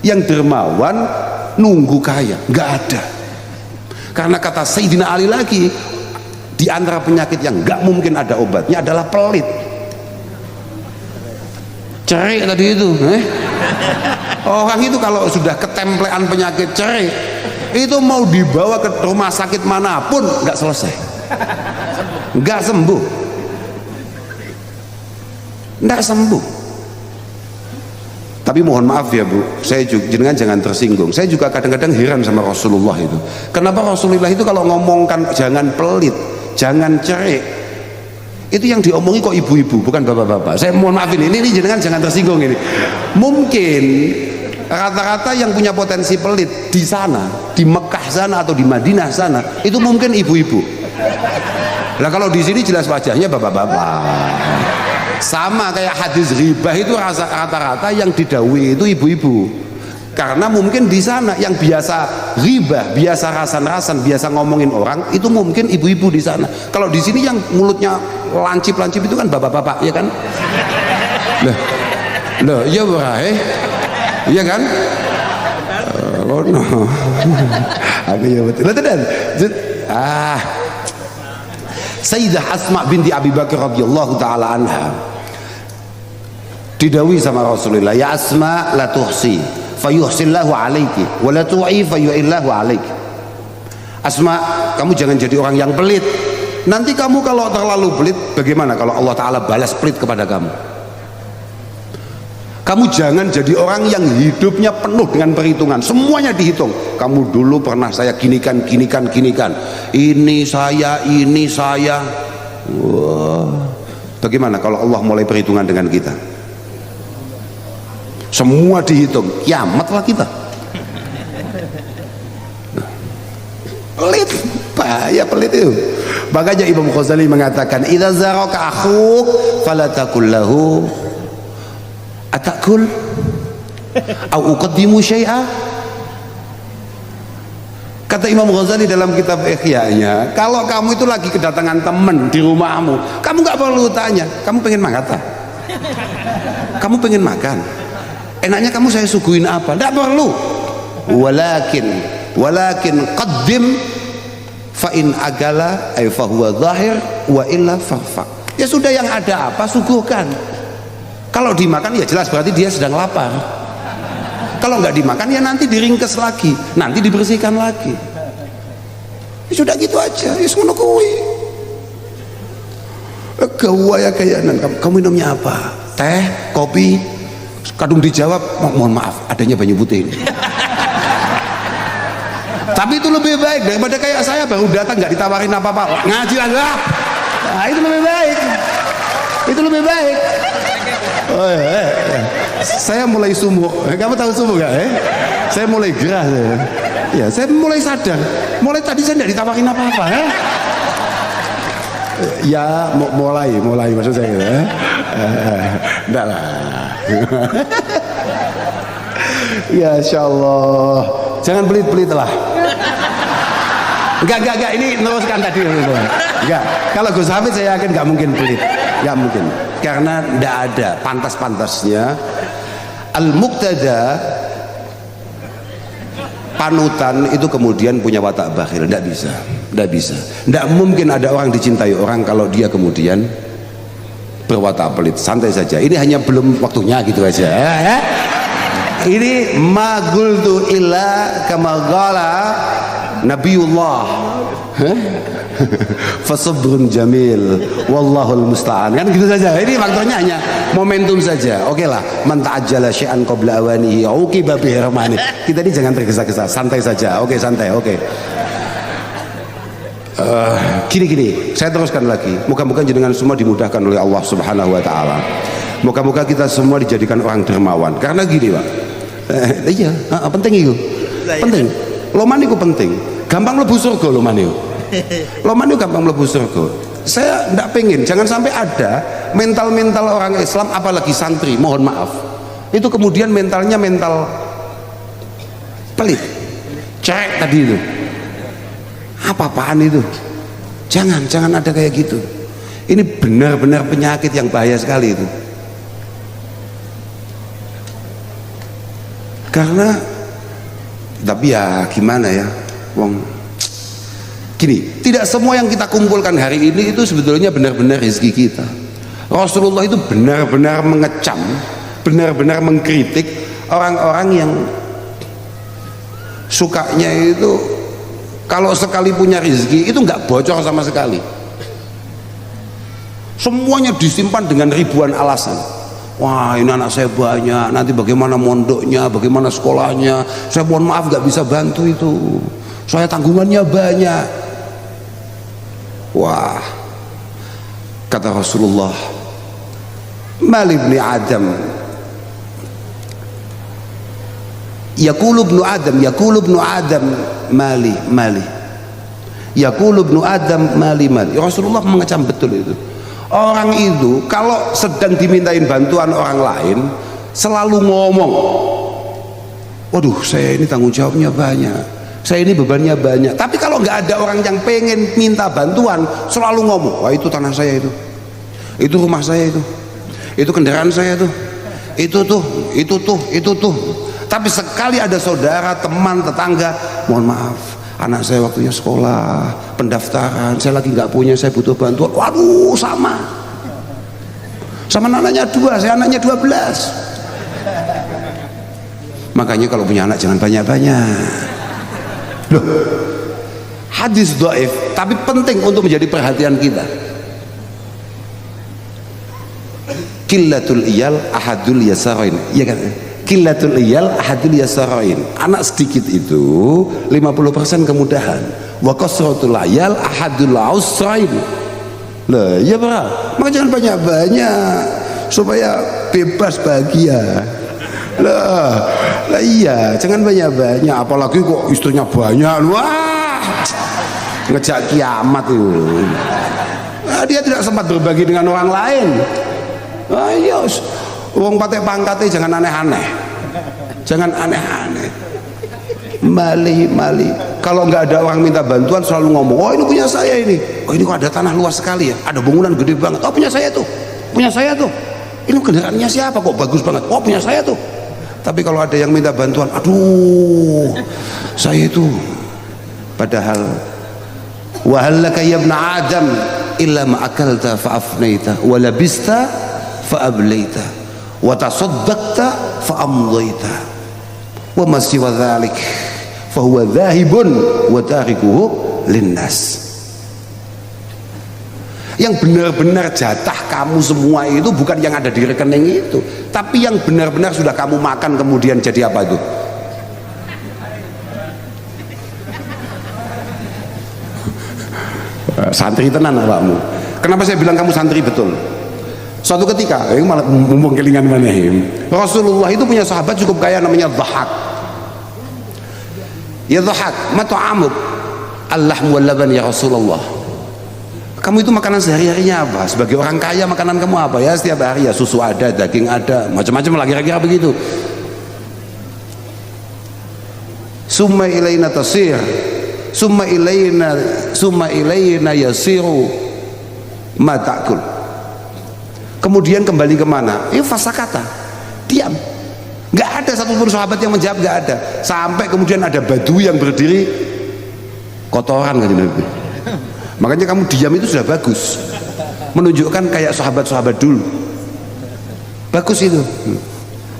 yang dermawan nunggu kaya, nggak ada. Karena kata Sayyidina Ali lagi, di antara penyakit yang nggak mungkin ada obatnya adalah pelit. Cerik tadi itu, orang itu kalau sudah ketemplean penyakit cerik, itu mau dibawa ke rumah sakit manapun nggak selesai, nggak sembuh, nggak sembuh. Tapi mohon maaf ya Bu, saya juga jangan tersinggung. Saya juga kadang-kadang heran sama Rasulullah itu. Kenapa Rasulullah itu kalau ngomongkan jangan pelit, jangan cerik, itu yang diomongi kok ibu-ibu, bukan bapak-bapak. Saya mohon maaf ini jenengan jangan tersinggung ini. Mungkin rata-rata yang punya potensi pelit di sana, di Mekah sana atau di Madinah sana, itu mungkin ibu-ibu. Lah kalau di sini jelas wajahnya bapak-bapak. Sama kayak hadis ghibah itu rata-rata yang didawai itu ibu-ibu. Karena mungkin di sana yang biasa ghibah, biasa rasan-rasan, biasa ngomongin orang, itu mungkin ibu-ibu di sana. Kalau di sini yang mulutnya lancip-lancip itu kan bapak-bapak, ya kan? Loh, iya berai, iya kan? Oh no, aku ya betul. Dan Sayyidah Asma binti Abi Bakar radhiyallahu taala anha didawi sama Rasulullah, ya Asma la tuhsi fayuhsillahu alaiki wa la tu'i fayu'illahu alaiki. Asma, kamu jangan jadi orang yang pelit. Nanti kamu kalau terlalu pelit, bagaimana kalau Allah Ta'ala balas pelit kepada kamu? Kamu jangan jadi orang yang hidupnya penuh dengan perhitungan, semuanya dihitung. Kamu dulu pernah saya ginikan. Ini saya. Wah. Bagaimana kalau Allah mulai perhitungan dengan kita? Semua dihitung, kiamatlah kita. Pelit, bahaya pelit itu. Makanya Imam Ghazali mengatakan, idza zaraka akhuk fala taqul lahu atakul au uqaddimu syai'a. Kata Imam Ghazali dalam kitab Ihya-nya, kalau kamu itu lagi kedatangan teman di rumahmu, kamu nggak perlu tanya, kamu pengen makan tak? Kamu pengen makan? Enaknya kamu saya suguhin apa? Tidak perlu. Walakin qaddim fa in agala ay fa huwa zahir wa illa farfa. Ya sudah, yang ada apa suguhkan. Kalau dimakan ya jelas berarti dia sedang lapar. Kalau nggak dimakan ya nanti diringkes lagi, nanti dibersihkan lagi. Ya sudah gitu aja. Ya ngono kuwi. Gawaya kayanan. Kamu minumnya apa? Teh, kopi? Kadung dijawab, mohon maaf, adanya banyu putih ini. Tapi itu lebih baik daripada kayak saya baru datang nggak ditawarin apa-apa, ngaji lah. Nah, itu lebih baik. Itu lebih baik. Oh, saya mulai sumuk. Kamu tahu sumuk nggak? Saya mulai gerah. Ya, saya mulai sadar. Mulai tadi saya nggak ditawarin apa-apa. Ya, mulai maksud saya. Enggak lah. Ya, insya Allah. Jangan pelit-pelit lah. Enggak, ini teruskan tadi. Enggak, kalau Gus Hafid saya yakin enggak mungkin pelit, enggak mungkin, karena enggak ada pantas-pantasnya al-muqtada, panutan itu kemudian punya watak bakhil. Enggak bisa, enggak mungkin ada orang dicintai orang kalau dia kemudian berwatak pelit. Santai saja, ini hanya belum waktunya gitu aja ya. Ini magultu illa kama qala Nabiullah fasabrun jamil wallahul musta'an, kan gitu saja. Ini faktornya hanya momentum saja. Oke lah, man ta'ajjala syai'an qabla awanihi uqiba bi rahmani. Kita ini jangan tergesa-gesa, santai saja. Oke, santai. Oke. Gini, saya teruskan lagi. Moga-moga jenengan semua dimudahkan oleh Allah Subhanahu wa taala. Moga-moga kita semua dijadikan orang dermawan. Karena gini, Pak. Iya, penting itu. Penting. Loman itu penting. Gampang mlebu surga loman itu. Loman itu gampang mlebu surga. Saya enggak pengen, jangan sampai ada mental-mental orang Islam, apalagi santri, mohon maaf, itu kemudian mentalnya mental pelit. Cek tadi itu. Apa-apaan itu? Jangan ada kayak gitu. Ini benar-benar penyakit yang bahaya sekali itu. Karena tapi ya gimana ya, wong gini, tidak semua yang kita kumpulkan hari ini itu sebetulnya benar-benar rezeki kita. Rasulullah itu benar-benar mengecam, benar-benar mengkritik orang-orang yang sukanya itu kalau sekali punya rezeki itu nggak bocor sama sekali, semuanya disimpan dengan ribuan alasan. Wah, ini anak saya banyak, nanti bagaimana mondoknya, bagaimana sekolahnya, saya mohon maaf gak bisa bantu itu, saya tanggungannya banyak. Wah, kata Rasulullah, Mali ibni Adam, Yaqulu ibnu Adam mali Yaqulu ibnu Adam mali. Rasulullah mengecam betul itu. Orang itu kalau sedang dimintain bantuan orang lain selalu ngomong, waduh saya ini tanggung jawabnya banyak, saya ini bebannya banyak. Tapi kalau nggak ada orang yang pengen minta bantuan selalu ngomong, wah itu tanah saya itu rumah saya itu kendaraan saya itu tuh. Tapi sekali ada saudara, teman, tetangga, mohon maaf, anak saya waktunya sekolah, pendaftaran, saya lagi nggak punya, saya butuh bantuan. Waduh, sama anaknya 2, saya anaknya 12. Makanya kalau punya anak jangan banyak-banyak. Loh, hadis dhaif tapi penting untuk menjadi perhatian kita. Qillatul iyal ahadul yasarain, iya kan? Qillatul iyal ahadul yasarain, anak sedikit itu 50% kemudahan. Wa kasratul iyal ahadul ausrain. Lah ya Pak, maka jangan banyak-banyak supaya bebas bahagia. Lah iya, jangan banyak-banyak, apalagi kok istrinya banyak. Wah, ngejak kiamat itu. Nah, dia tidak sempat berbagi dengan orang lain. Ayo, wong patek pangkatnya jangan aneh-aneh, mali. Kalau nggak ada orang minta bantuan selalu ngomong, oh ini punya saya ini, oh ini kok ada tanah luas sekali ya, ada bangunan gede banget, oh punya saya tuh, ini kendaraannya siapa kok bagus banget, oh punya saya tuh. Tapi kalau ada yang minta bantuan, aduh saya itu, padahal wahallaka ya ibn Adam illa ma akalta fa afnaita wa labista fa ablaita wa tasaddaqta fa amdaita wa ma siwa dzalik fa huwa dhahibun wa tarikuhu linnas. Yang benar-benar jatah kamu semua itu bukan yang ada di rekening itu, tapi yang benar-benar sudah kamu makan kemudian jadi apa itu? Santri tenan awakmu. Kenapa saya bilang kamu santri betul? Suatu ketika, malah mumpung kelingan manehim, Rasulullah itu punya sahabat cukup kaya namanya Dhahak. Ya Dhahak, ma ta'amuk? Al-lahm wal laban ya Rasulullah. Kamu itu makanan sehari-harinya apa? Sebagai orang kaya makanan kamu apa? Ya setiap hari ya susu ada, daging ada, macam-macam lah kira-kira begitu. Summa ilaina tasir summa ilayna yasiru ma ta'kul. Kemudian kembali kemana? Fasakata, diam. Nggak ada satupun sahabat yang menjawab, nggak ada. Sampai kemudian ada badui yang berdiri, kotoran kan Nabi. Makanya kamu diam itu sudah bagus, menunjukkan kayak sahabat-sahabat dulu. Bagus itu.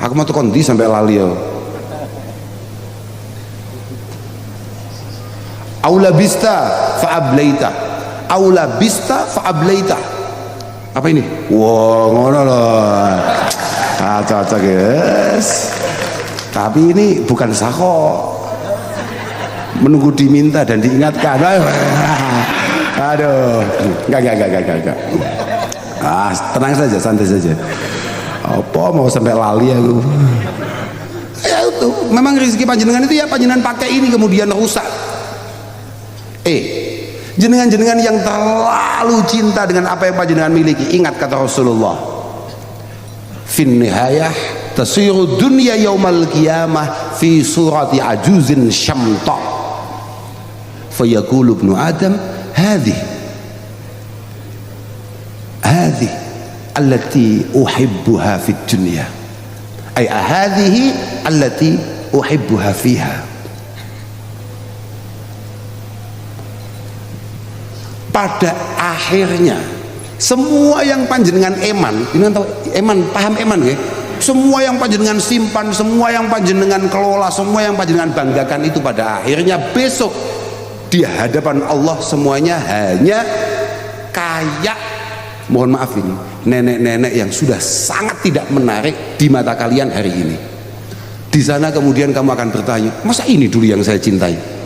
Aku mau tekondi sampai lali ya. Aula bista fa'ablaita, aula bista fa'ablaita. Apa ini? Wow, ngono loh. Cocok guys. Tapi ini bukan sako, menunggu diminta dan diingatkan. Aduh, enggak. Tenang saja, santai saja. Apa mau sampai lali aku? Ya itu, memang rezeki panjenengan itu ya panjenengan pakai ini kemudian rusak. Jenengan-jenengan yang terlalu cinta dengan apa yang panjenengan miliki, ingat kata Rasulullah, fin nihayah tasiru dunya yaumal qiyamah fi surati ajuzin syamta fayaqulu ibnu adam hadhihi allati uhibbuha fid dunya, ay hadhihi allati uhibbuha fiha. Pada akhirnya semua yang panjenengan eman, paham eman ya? Semua yang panjenengan simpan, semua yang panjenengan kelola, semua yang panjenengan banggakan itu pada akhirnya besok di hadapan Allah semuanya hanya kayak, mohon maaf ini, nenek-nenek yang sudah sangat tidak menarik di mata kalian hari ini. Di sana kemudian kamu akan bertanya, masa ini dulu yang saya cintai?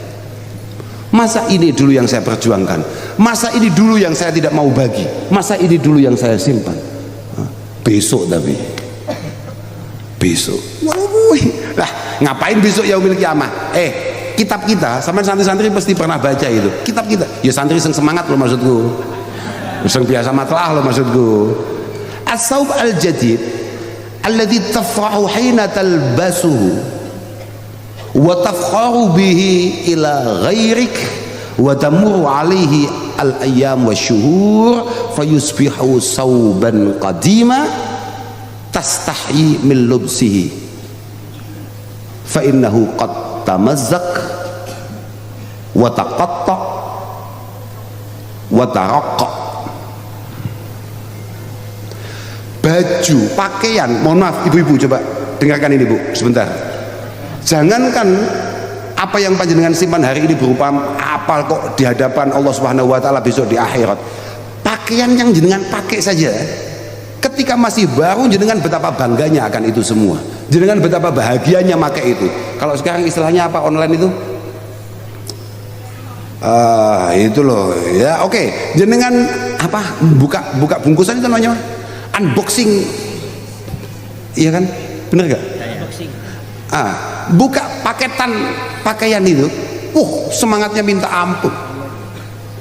Masa ini dulu yang saya perjuangkan? Masa ini dulu yang saya tidak mau bagi? Masa ini dulu yang saya simpan? Besok tapi besok. Lah ngapain besok yaumil kiamah? Kitab kita, sama santri-santri pasti pernah baca itu. Kitab kita, ya santri yang semangat loh maksudku, yang biasa matlah loh maksudku. As-saub al-jadid alladhi tafrahu hina talbasuhu wa tafkharu bihi ila ghairik wa tamurru alaihi al-ayyam wa syuhur fayusbihu sauban qadima tastahyi min lubsihi fa innahu qad tamazzaq wa taqatta wa taraqqa. Baju, pakaian, mohon maaf ibu-ibu, coba dengarkan ini Bu sebentar. Jangankan apa yang panjenengan simpan hari ini berupa apa kok di hadapan Allah Subhanahu wa taala besok di akhirat. Pakaian yang jenengan pakai saja ketika masih baru, jenengan betapa bangganya akan itu semua. Jenengan betapa bahagianya pakai itu. Kalau sekarang istilahnya apa online itu? Itu loh ya, oke. Jenengan apa buka bungkusan itu namanya unboxing, iya kan, bener gak? Buka paketan pakaian itu, semangatnya minta ampun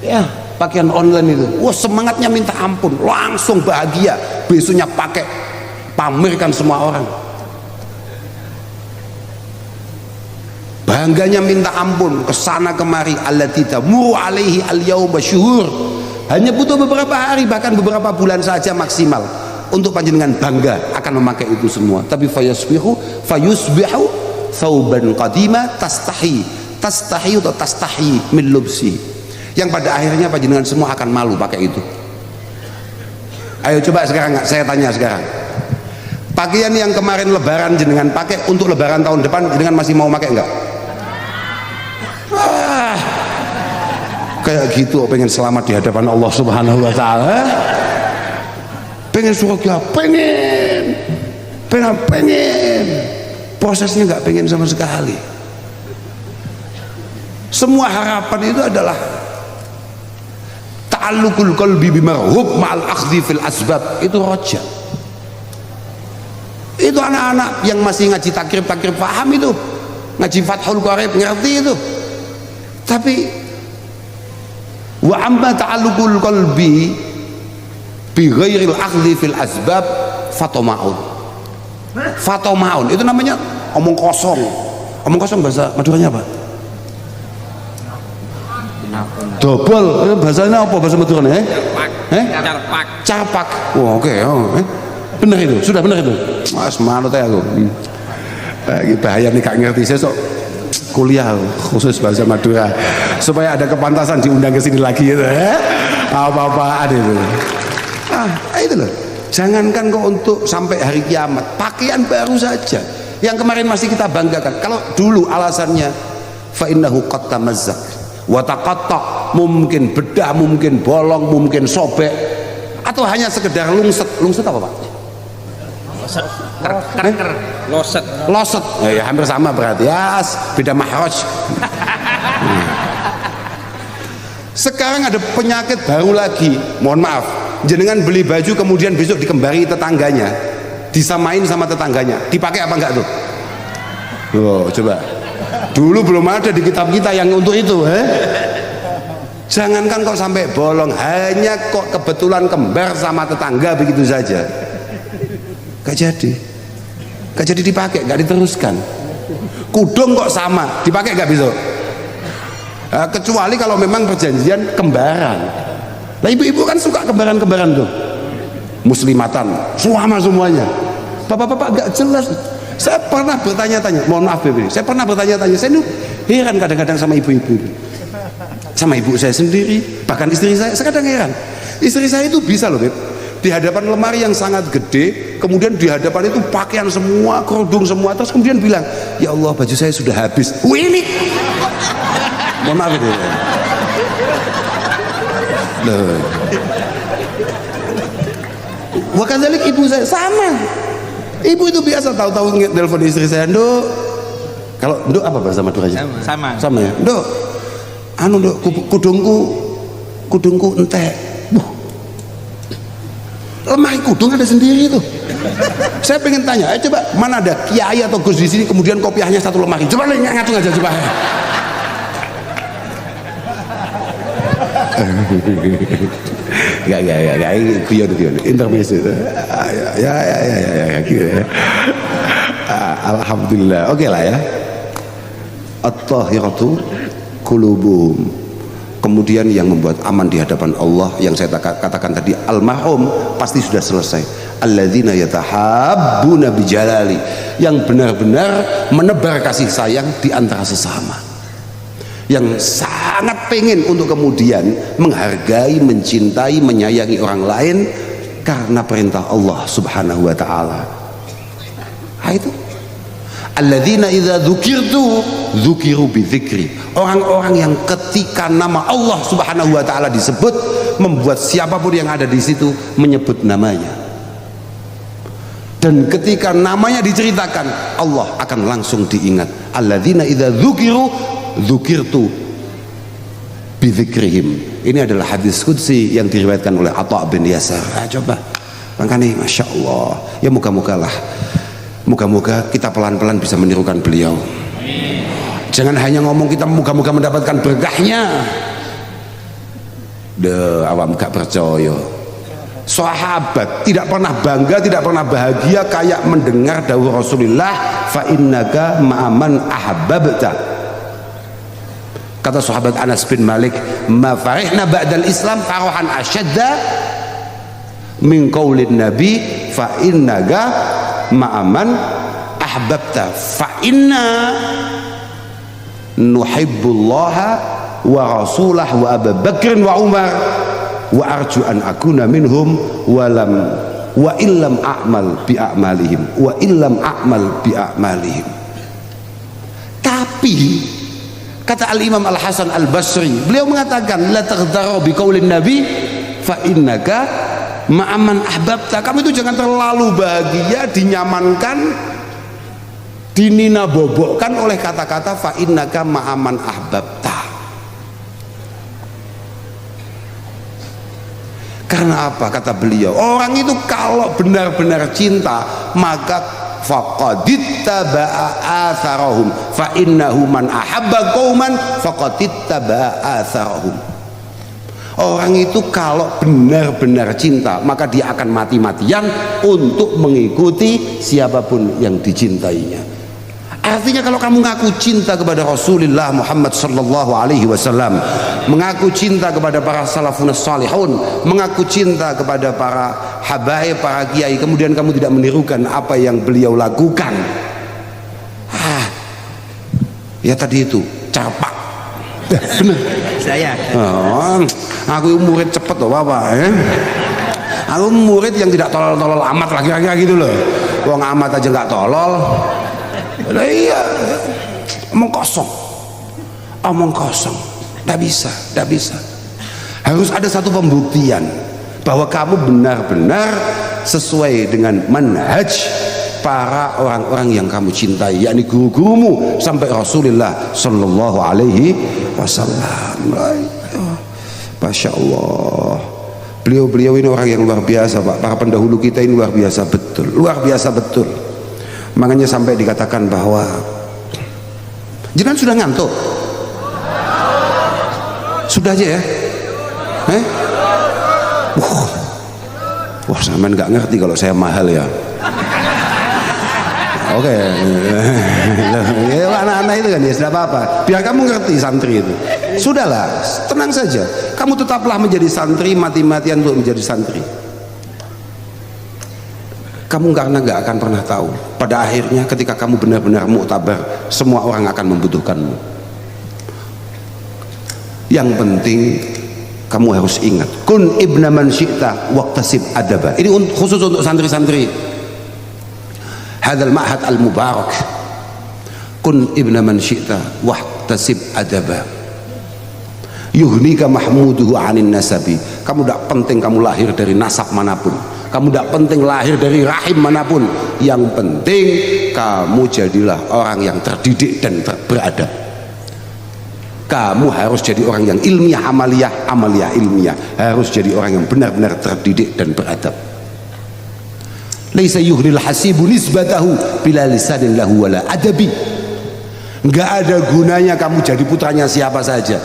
ya. Pakaian online itu, semangatnya minta ampun, langsung bahagia, besoknya pakai, pamerkan semua orang, bangganya minta ampun, kesana kemari. Allati tamurru alaihi al-yauma syuhur, hanya butuh beberapa hari bahkan beberapa bulan saja maksimal untuk panjenengan bangga akan memakai itu semua. Tapi fayusbihu thawban qadima tastahi atau tastahi min lubsi, yang pada akhirnya panjenengan semua akan malu pakai itu. Ayo coba sekarang, saya tanya sekarang, pakaian yang kemarin lebaran jenengan pakai untuk lebaran tahun depan jenengan masih mau pakai enggak? Kayak gitu pengen selamat di hadapan Allah Subhanahu wa taala, pengen surga, pengen prosesnya nggak pengen sama sekali. Semua harapan itu adalah ta'alluqul qalbi bimarhub ma'al akhdhi fil asbab. Itu roja, itu anak-anak yang masih ngaji takrib paham itu, ngaji Fathul Qarib ngerti itu. Tapi wa amma ta'alluqul qalbi bi ghairil akhdhi fil asbab fatomaun, itu namanya omong kosong. Omong kosong bahasa Maduranya apa? Dobol bahasanya apa bahasa Madura ya? Carpak. Carpak. Wah, oke. Bener itu, sudah bener itu. Mas manut ya aku. Ini bahaya nih gak ngerti saya sok kuliah khusus bahasa Madura supaya ada kepantasan diundang ke sini lagi gitu ya. Apa-apaan itu. Itu loh. Jangankan kok untuk sampai hari kiamat, pakaian baru saja yang kemarin masih kita banggakan. Kalau dulu alasannya fa innahu qad tamazzaq wa taqatta, mungkin bedah, mungkin bolong, mungkin sobek, atau hanya sekedar lungset. Lungset apa, Pak? Loset. Ya, hampir sama berarti. Ya, beda mahraj. Sekarang ada penyakit baru lagi. Mohon maaf, jenengan beli baju kemudian besok dikembari tetangganya, disamain sama tetangganya, dipakai apa enggak tuh? Oh, coba. Dulu belum ada di kitab kita yang untuk itu, Jangankan kok sampai bolong, hanya kok kebetulan kembar sama tetangga begitu saja. Gak jadi dipakai, gak diteruskan. Kudung kok sama, dipakai gak besok? Kecuali kalau memang perjanjian kembaran. Nah, ibu-ibu kan suka kembaran-kembaran tuh, muslimatan selama semuanya. Bapak-bapak gak jelas. Saya pernah bertanya-tanya, mohon maaf Beb, saya pernah bertanya-tanya, saya heran kadang-kadang sama ibu-ibu, sama ibu saya sendiri, bahkan istri saya kadang heran. Istri saya itu bisa loh Beb, di hadapan lemari yang sangat gede, kemudian di hadapan itu pakaian semua, kerudung semua, terus kemudian bilang, ya Allah baju saya sudah habis. Wih, ini mohon maaf itu. Wakadalik ibu saya sama. Ibu itu biasa tahu-tahu telepon istri saya, Nduk. Kalau Nduk apa bahasa Maduranya? Sama ya. Nduk, Nduk, kudungku entek. Lemari kudung ada sendiri tuh. Saya pengen tanya, coba mana ada kiai atau gus di sini kemudian kopiahnya satu lemari. Coba ngatung aja coba. Gak, guyon, intermezzo. Ya, gitu ya. Alhamdulillah, oke lah ya. At-tahiratu qulubuhum. Kemudian yang membuat aman di hadapan Allah, yang saya katakan tadi, almarhum pasti sudah selesai. Alladzina yatahabbuna bijalali, yang benar-benar menebar kasih sayang di antara sesama, yang sangat pengen untuk kemudian menghargai, mencintai, menyayangi orang lain karena perintah Allah Subhanahu wa taala. Itu alladzina idza dzukirtu dzukiru bidzikri, orang-orang yang ketika nama Allah Subhanahu wa taala disebut, membuat siapapun yang ada di situ menyebut namanya. Dan ketika namanya diceritakan, Allah akan langsung diingat. Alladzina idza dzukiru dzukirtu bidzikrihim. Ini adalah hadis qudsi yang diriwayatkan oleh Atha bin Yasar. Coba makanya Masya Allah, ya moga-moga kita pelan-pelan bisa menirukan beliau. Jangan hanya ngomong kita moga-moga mendapatkan berkahnya, awam gak percaya. Sahabat tidak pernah bangga, tidak pernah bahagia kayak mendengar dawuh Rasulullah, fa innaka ma'aman ahabbabta. Kata sahabat Anas bin Malik, ma farihna ba'dal Islam farahan asyadda min qaulin nabi fa innaka ma'aman ahbabta. Fa inna nuhibbullaha wa rasulah wa Abu Bakr wa Umar wa arju an akuna minhum wa illam a'mal bi a'malihim wa illam a'mal bi a'malihim. Tapi kata Al-Imam Al-Hasan Al-Basri, beliau mengatakan la taghdaru bi qaulin nabi fa innaka ma'aman ahbabta. Kamu itu jangan terlalu bahagia, dinyamankan, dinina bobokkan oleh kata-kata fa innaka ma'aman ahbabta. Karena apa? Kata beliau, orang itu kalau benar-benar cinta maka faqadittaba'a atharahum fa innahu man ahabba qauman faqadittaba'a atharahum. Orang itu kalau benar-benar cinta maka dia akan mati-matian untuk mengikuti siapapun yang dicintainya. Artinya kalau kamu ngaku cinta kepada Rasulullah Muhammad sallallahu alaihi wasallam, mengaku cinta kepada para salafun salihun, mengaku cinta kepada para habaib, para kiai, kemudian kamu tidak menirukan apa yang beliau lakukan, ya tadi itu capak. Bener saya aku murid cepet loh Bapak ya. Aku murid yang tidak tolol-tolol amat lagi gitu loh. Wong amat aja nggak tolol. Lah iya, omong kosong, tidak bisa. Harus ada satu pembuktian bahwa kamu benar-benar sesuai dengan manhaj para orang-orang yang kamu cintai, yakni guru-gurumu sampai Rasulullah Sallallahu Alaihi Wasallam. Masya Allah, beliau-beliau ini orang yang luar biasa Pak. Para pendahulu kita ini luar biasa betul. Makanya sampai dikatakan bahwa jenengan sudah ngantuk, sudah aja ya, wah sampean nggak ngerti kalau saya mahal ya. Oke, ya anak-anak itu kan ya sudah apa-apa, biar kamu ngerti santri itu. Sudahlah, tenang saja, kamu tetaplah menjadi santri, mati-matian untuk menjadi santri. Kamu karena nggak akan pernah tahu, pada akhirnya ketika kamu benar-benar muktabar, semua orang akan membutuhkanmu. Yang penting kamu harus ingat, kun ibna man syi'ta waqtasib adaba. Ini khusus untuk santri-santri hadzal ma'had al mubarak. Kun ibna man syi'ta waqtasib adaba yuhnika mahmuduhu anin nasabi. Kamu tidak penting kamu lahir dari nasab manapun, kamu tidak penting lahir dari rahim manapun, yang penting kamu jadilah orang yang terdidik dan beradab. Kamu harus jadi orang yang ilmiah amaliyah, amaliyah ilmiah, harus jadi orang yang benar-benar terdidik dan beradab. Laisa yuhnil hasibu nisbatahu bila lisanin lahu wala adabi. Enggak ada gunanya kamu jadi putranya siapa saja.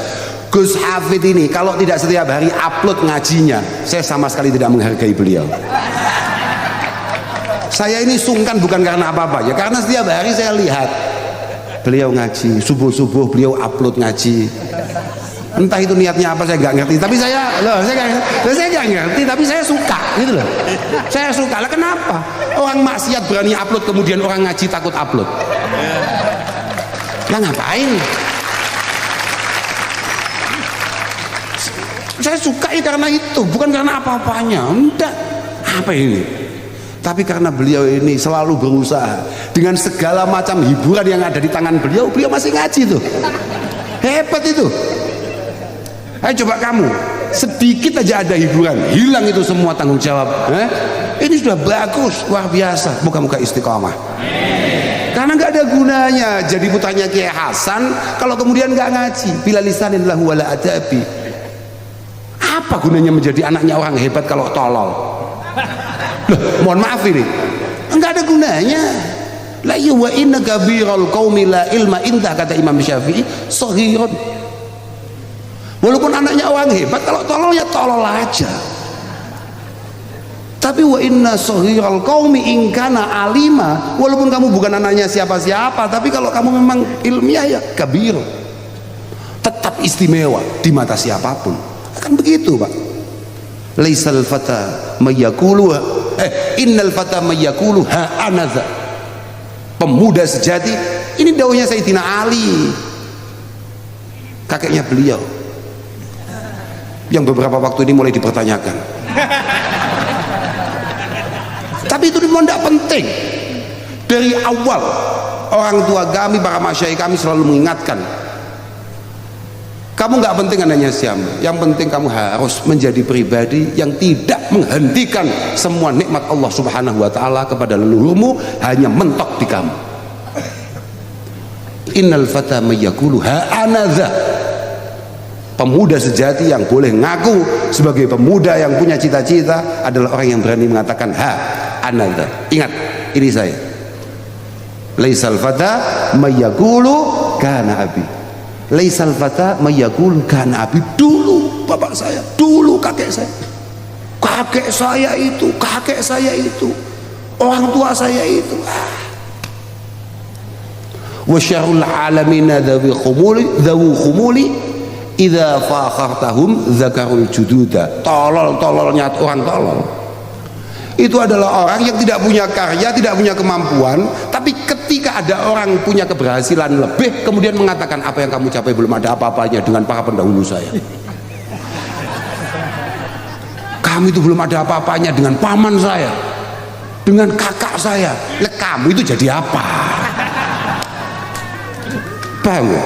Gus Hafid ini kalau tidak setiap hari upload ngajinya, saya sama sekali tidak menghargai beliau. Saya ini sungkan bukan karena apa-apa ya, karena setiap hari saya lihat beliau ngaji, subuh-subuh beliau upload ngaji. Entah itu niatnya apa saya nggak ngerti, tapi saya nggak ngerti, tapi saya suka gitu loh. Saya suka lah, kenapa orang maksiat berani upload, kemudian orang ngaji takut upload? Lah ngapain? Saya suka ya karena itu, bukan karena apa-apanya. Enggak, apa ini? Tapi karena beliau ini selalu berusaha dengan segala macam hiburan yang ada di tangan beliau, beliau masih ngaji tuh. Hebat itu. Ayo coba kamu, sedikit aja ada hiburan, hilang itu semua tanggung jawab. Ini sudah bagus, luar biasa. Moga-moga istiqomah. Karena nggak ada gunanya jadi putranya Kiai Hasan kalau kemudian nggak ngaji. Bila lisanin lahu wala adabi. Apa gunanya menjadi anaknya orang hebat kalau tolol? Loh, mohon maaf ini, enggak ada gunanya. La wa inna kabiral qaumi la ilma indah, kata Imam Syafi'i, saghirun. Walaupun anaknya orang hebat, kalau tolol ya tolol aja. Tapi wa inna saghiral qaumi in kana alima, walaupun kamu bukan anaknya siapa-siapa, tapi kalau kamu memang ilmiah ya kabir, tetap istimewa di mata siapapun. Kan begitu Pak. Laisal fata mayakulu innal fata mayakulu ha anadha. Pemuda sejati ini dawuhnya Sayyidina Ali, kakeknya beliau, yang beberapa waktu ini mulai dipertanyakan. Tapi itu memang tidak penting. Dari awal orang tua kami, para masyayikh kami selalu mengingatkan, kamu nggak penting anaknya siapa, yang penting kamu harus menjadi pribadi yang tidak menghentikan semua nikmat Allah Subhanahu wa taala kepada leluhurmu hanya mentok di kamu. Innal fata mayakulu ha anadha. Pemuda sejati yang boleh ngaku sebagai pemuda yang punya cita-cita adalah orang yang berani mengatakan ha anadha. Ingat, ini saya. Laisal fata mayakulu kana abi. Laisal fata mayakul kana abi. Dulu bapak saya, dulu kakek saya itu, orang tua saya itu. wa syarrul alamina dzawi khumuli idza fakhartahum dzakarul jududa. Tolol-tololnya orang tolol itu adalah orang yang tidak punya karya, tidak punya kemampuan, tapi ketika ada orang punya keberhasilan lebih kemudian mengatakan, apa yang kamu capai belum ada apa-apanya dengan para pendahulu saya. Kamu itu belum ada apa-apanya dengan paman saya, dengan kakak saya. Kamu itu jadi apa? Paham ya?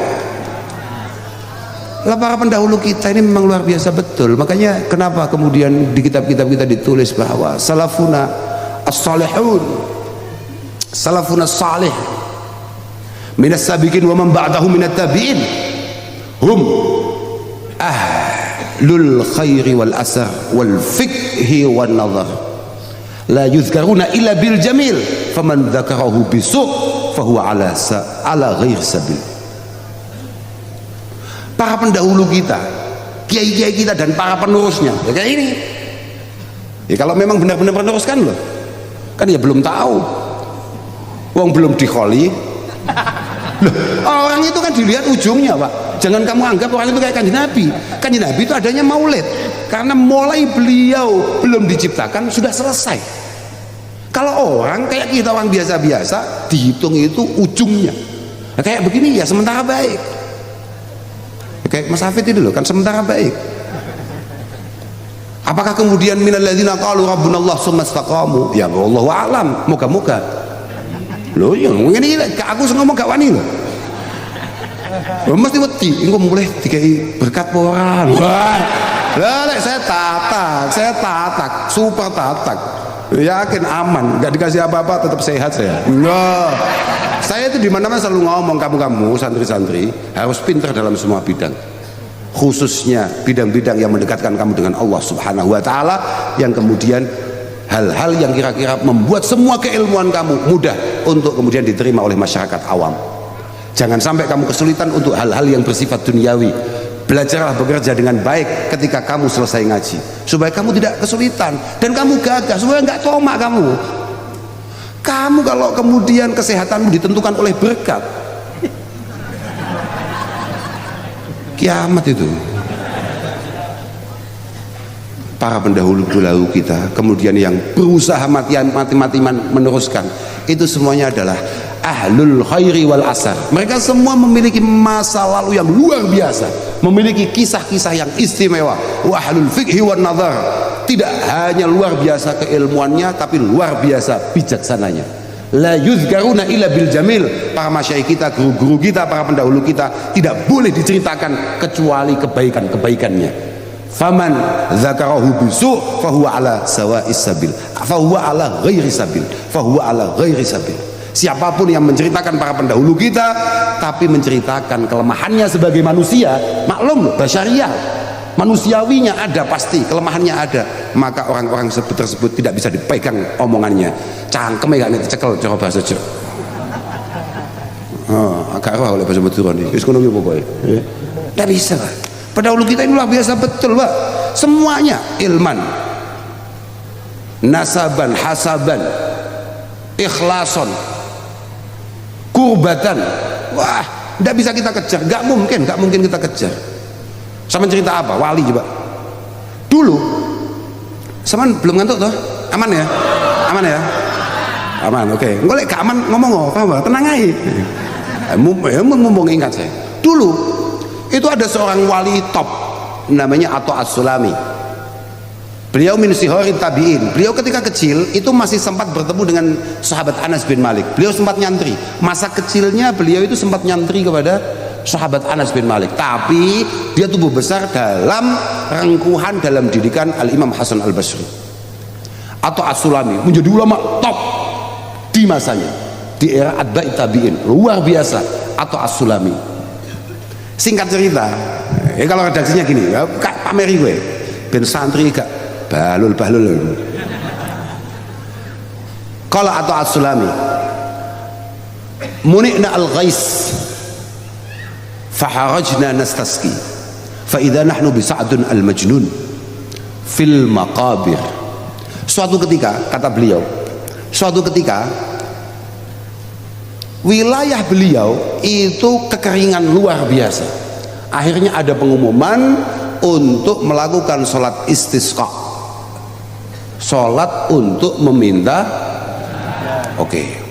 Lah para pendahulu kita ini memang luar biasa betul. Makanya kenapa kemudian di kitab-kitab kita ditulis bahwa salafuna as-salihun, salafuna salih minas sabiqin wa man ba'dahum minat tabi'in hum ahlul khairi wal asar wal fikhi wan nazar la yuzkaruna illa bil jamil faman dzakarahu bisu' fahuwa ala ghairi sabil. Para pendahulu kita, kiai-kiai kita dan para penerusnya ya kayak ini ya, kalau memang benar-benar peneruskan loh kan ya belum tahu wong belum dikholi loh, orang itu kan dilihat ujungnya Pak. Jangan kamu anggap orang itu kayak Kanjeng Nabi. Kanjeng Nabi itu adanya maulid karena mulai beliau belum diciptakan sudah selesai. Kalau orang kayak kita orang biasa-biasa dihitung itu ujungnya nah, kayak begini ya sementara baik. Kayak Mas Hafid itu loh kan sementara baik. Apakah kemudian minalladzina qalu rabbunallah tsumma istaqamu ya wallahu a'lam, moga-moga lho ya ngene iki aku sing ngomong gak wani lho. Mesti wedi engko mulai dikai berkat ora. Wah. Lah lek saya tatak, super tatak. Yakin aman, enggak dikasih apa-apa tetap sehat saya. Enggak. Saya itu di mana-mana selalu ngomong kamu santri-santri harus pintar dalam semua bidang. Khususnya bidang-bidang yang mendekatkan kamu dengan Allah Subhanahu wa taala yang kemudian hal-hal yang kira-kira membuat semua keilmuan kamu mudah untuk kemudian diterima oleh masyarakat awam. Jangan sampai kamu kesulitan untuk hal-hal yang bersifat duniawi. Belajarlah bekerja dengan baik ketika kamu selesai ngaji supaya kamu tidak kesulitan dan kamu gagah supaya nggak tomak kamu. Kamu kalau kemudian kesehatanmu ditentukan oleh berkat, kiamat itu. Para pendahulu kita kemudian yang berusaha mati-mati meneruskan itu semuanya adalah ahlul khairi wal asar. Mereka semua memiliki masa lalu yang luar biasa, memiliki kisah-kisah yang istimewa. Wa ahlul fikhi wan nazar, tidak hanya luar biasa keilmuannya tapi luar biasa bijaksananya. La yuzkaruna illa bil jamil. Para masyayikh kita, guru-guru kita, para pendahulu kita tidak boleh diceritakan kecuali kebaikan-kebaikannya. Faman dzakarahu bisu fahuwa ala sawa'is sabil, fahuwa ala ghairi sabil, fahuwa ala ghairi sabil. Siapapun yang menceritakan para pendahulu kita tapi menceritakan kelemahannya sebagai manusia, maklum basyariah, manusiawinya ada pasti, kelemahannya ada, maka orang-orang tersebut tidak bisa dipegang omongannya. Cangkeme gak dicekel cara bahasa Jawa. Agak roh oleh bahasa Madura nih. Wis ngono ki pokoke. Enggak bisa, Pak. Pendahulu kita ini luar biasa betul, Pak. Semuanya ilman, nasaban, hasaban, ikhlason, kurbatan. Wah, enggak bisa kita kejar, enggak mungkin kita kejar. Sama cerita apa? Wali coba. Dulu sama belum ngantuk toh? Aman ya? Aman ya? Aman, oke. Engko lek gak aman ngomong apa? Tenang aja. Mumpung ingat saya. Dulu itu ada seorang wali top namanya Atha As-Sulami. Beliau min sihorin tabi'in. Beliau ketika kecil itu masih sempat bertemu dengan sahabat Anas bin Malik. Beliau sempat nyantri. Masa kecilnya beliau itu sempat nyantri kepada sahabat Anas bin Malik. Tapi dia tumbuh besar dalam rengkuhan dalam didikan Al-Imam Hasan Al-Basri. Atha As-Sulami menjadi ulama top di masanya, di era atba'i tabi'in. Luar biasa Atha As-Sulami. Singkat cerita, kalau redaksinya gini, ya, pameri gue ben santri gak balul kalau Atha As-Sulami muni'na al-ghais faharajna nastasqi fa idza nahnu bi Sa'dun al-Majnun fil maqabir. Suatu ketika, kata beliau, suatu ketika wilayah beliau itu kekeringan luar biasa. Akhirnya ada pengumuman untuk melakukan sholat istisqa, sholat untuk meminta. Oke.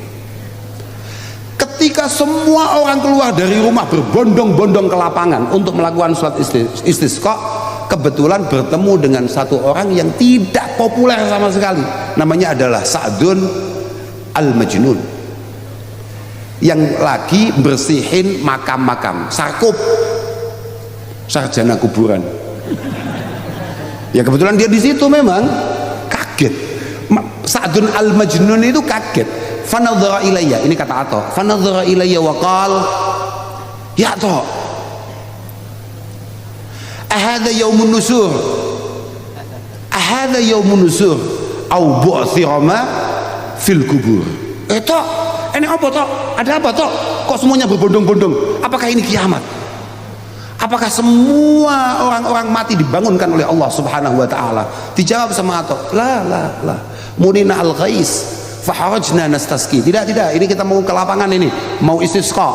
Ketika semua orang keluar dari rumah berbondong-bondong ke lapangan untuk melakukan sholat istisqa, kebetulan bertemu dengan satu orang yang tidak populer sama sekali. Namanya adalah Sa'dun Al-Majnun, yang lagi bersihin makam-makam, sarkup, sarjana kuburan. Ya kebetulan dia di situ, memang kaget. Sa'dun Al-Majnun itu kaget. Fanadhara ilayya, ini kata Ato, fanadhara ilayya wa qala ya Ato, ahadha yaumun nusur, ahadha yaumun nusur au bu'thirama fil kubur. Tok, ini apa Tok? Ada apa Tok? Kok semuanya berbondong-bondong? Apakah ini kiamat? Apakah semua orang-orang mati dibangunkan oleh Allah Subhanahu wa taala? Dijawab sama Ato, la munina al-ghais faharajna nastasqi. Tidak, ini kita mau ke lapangan, ini mau istisqa.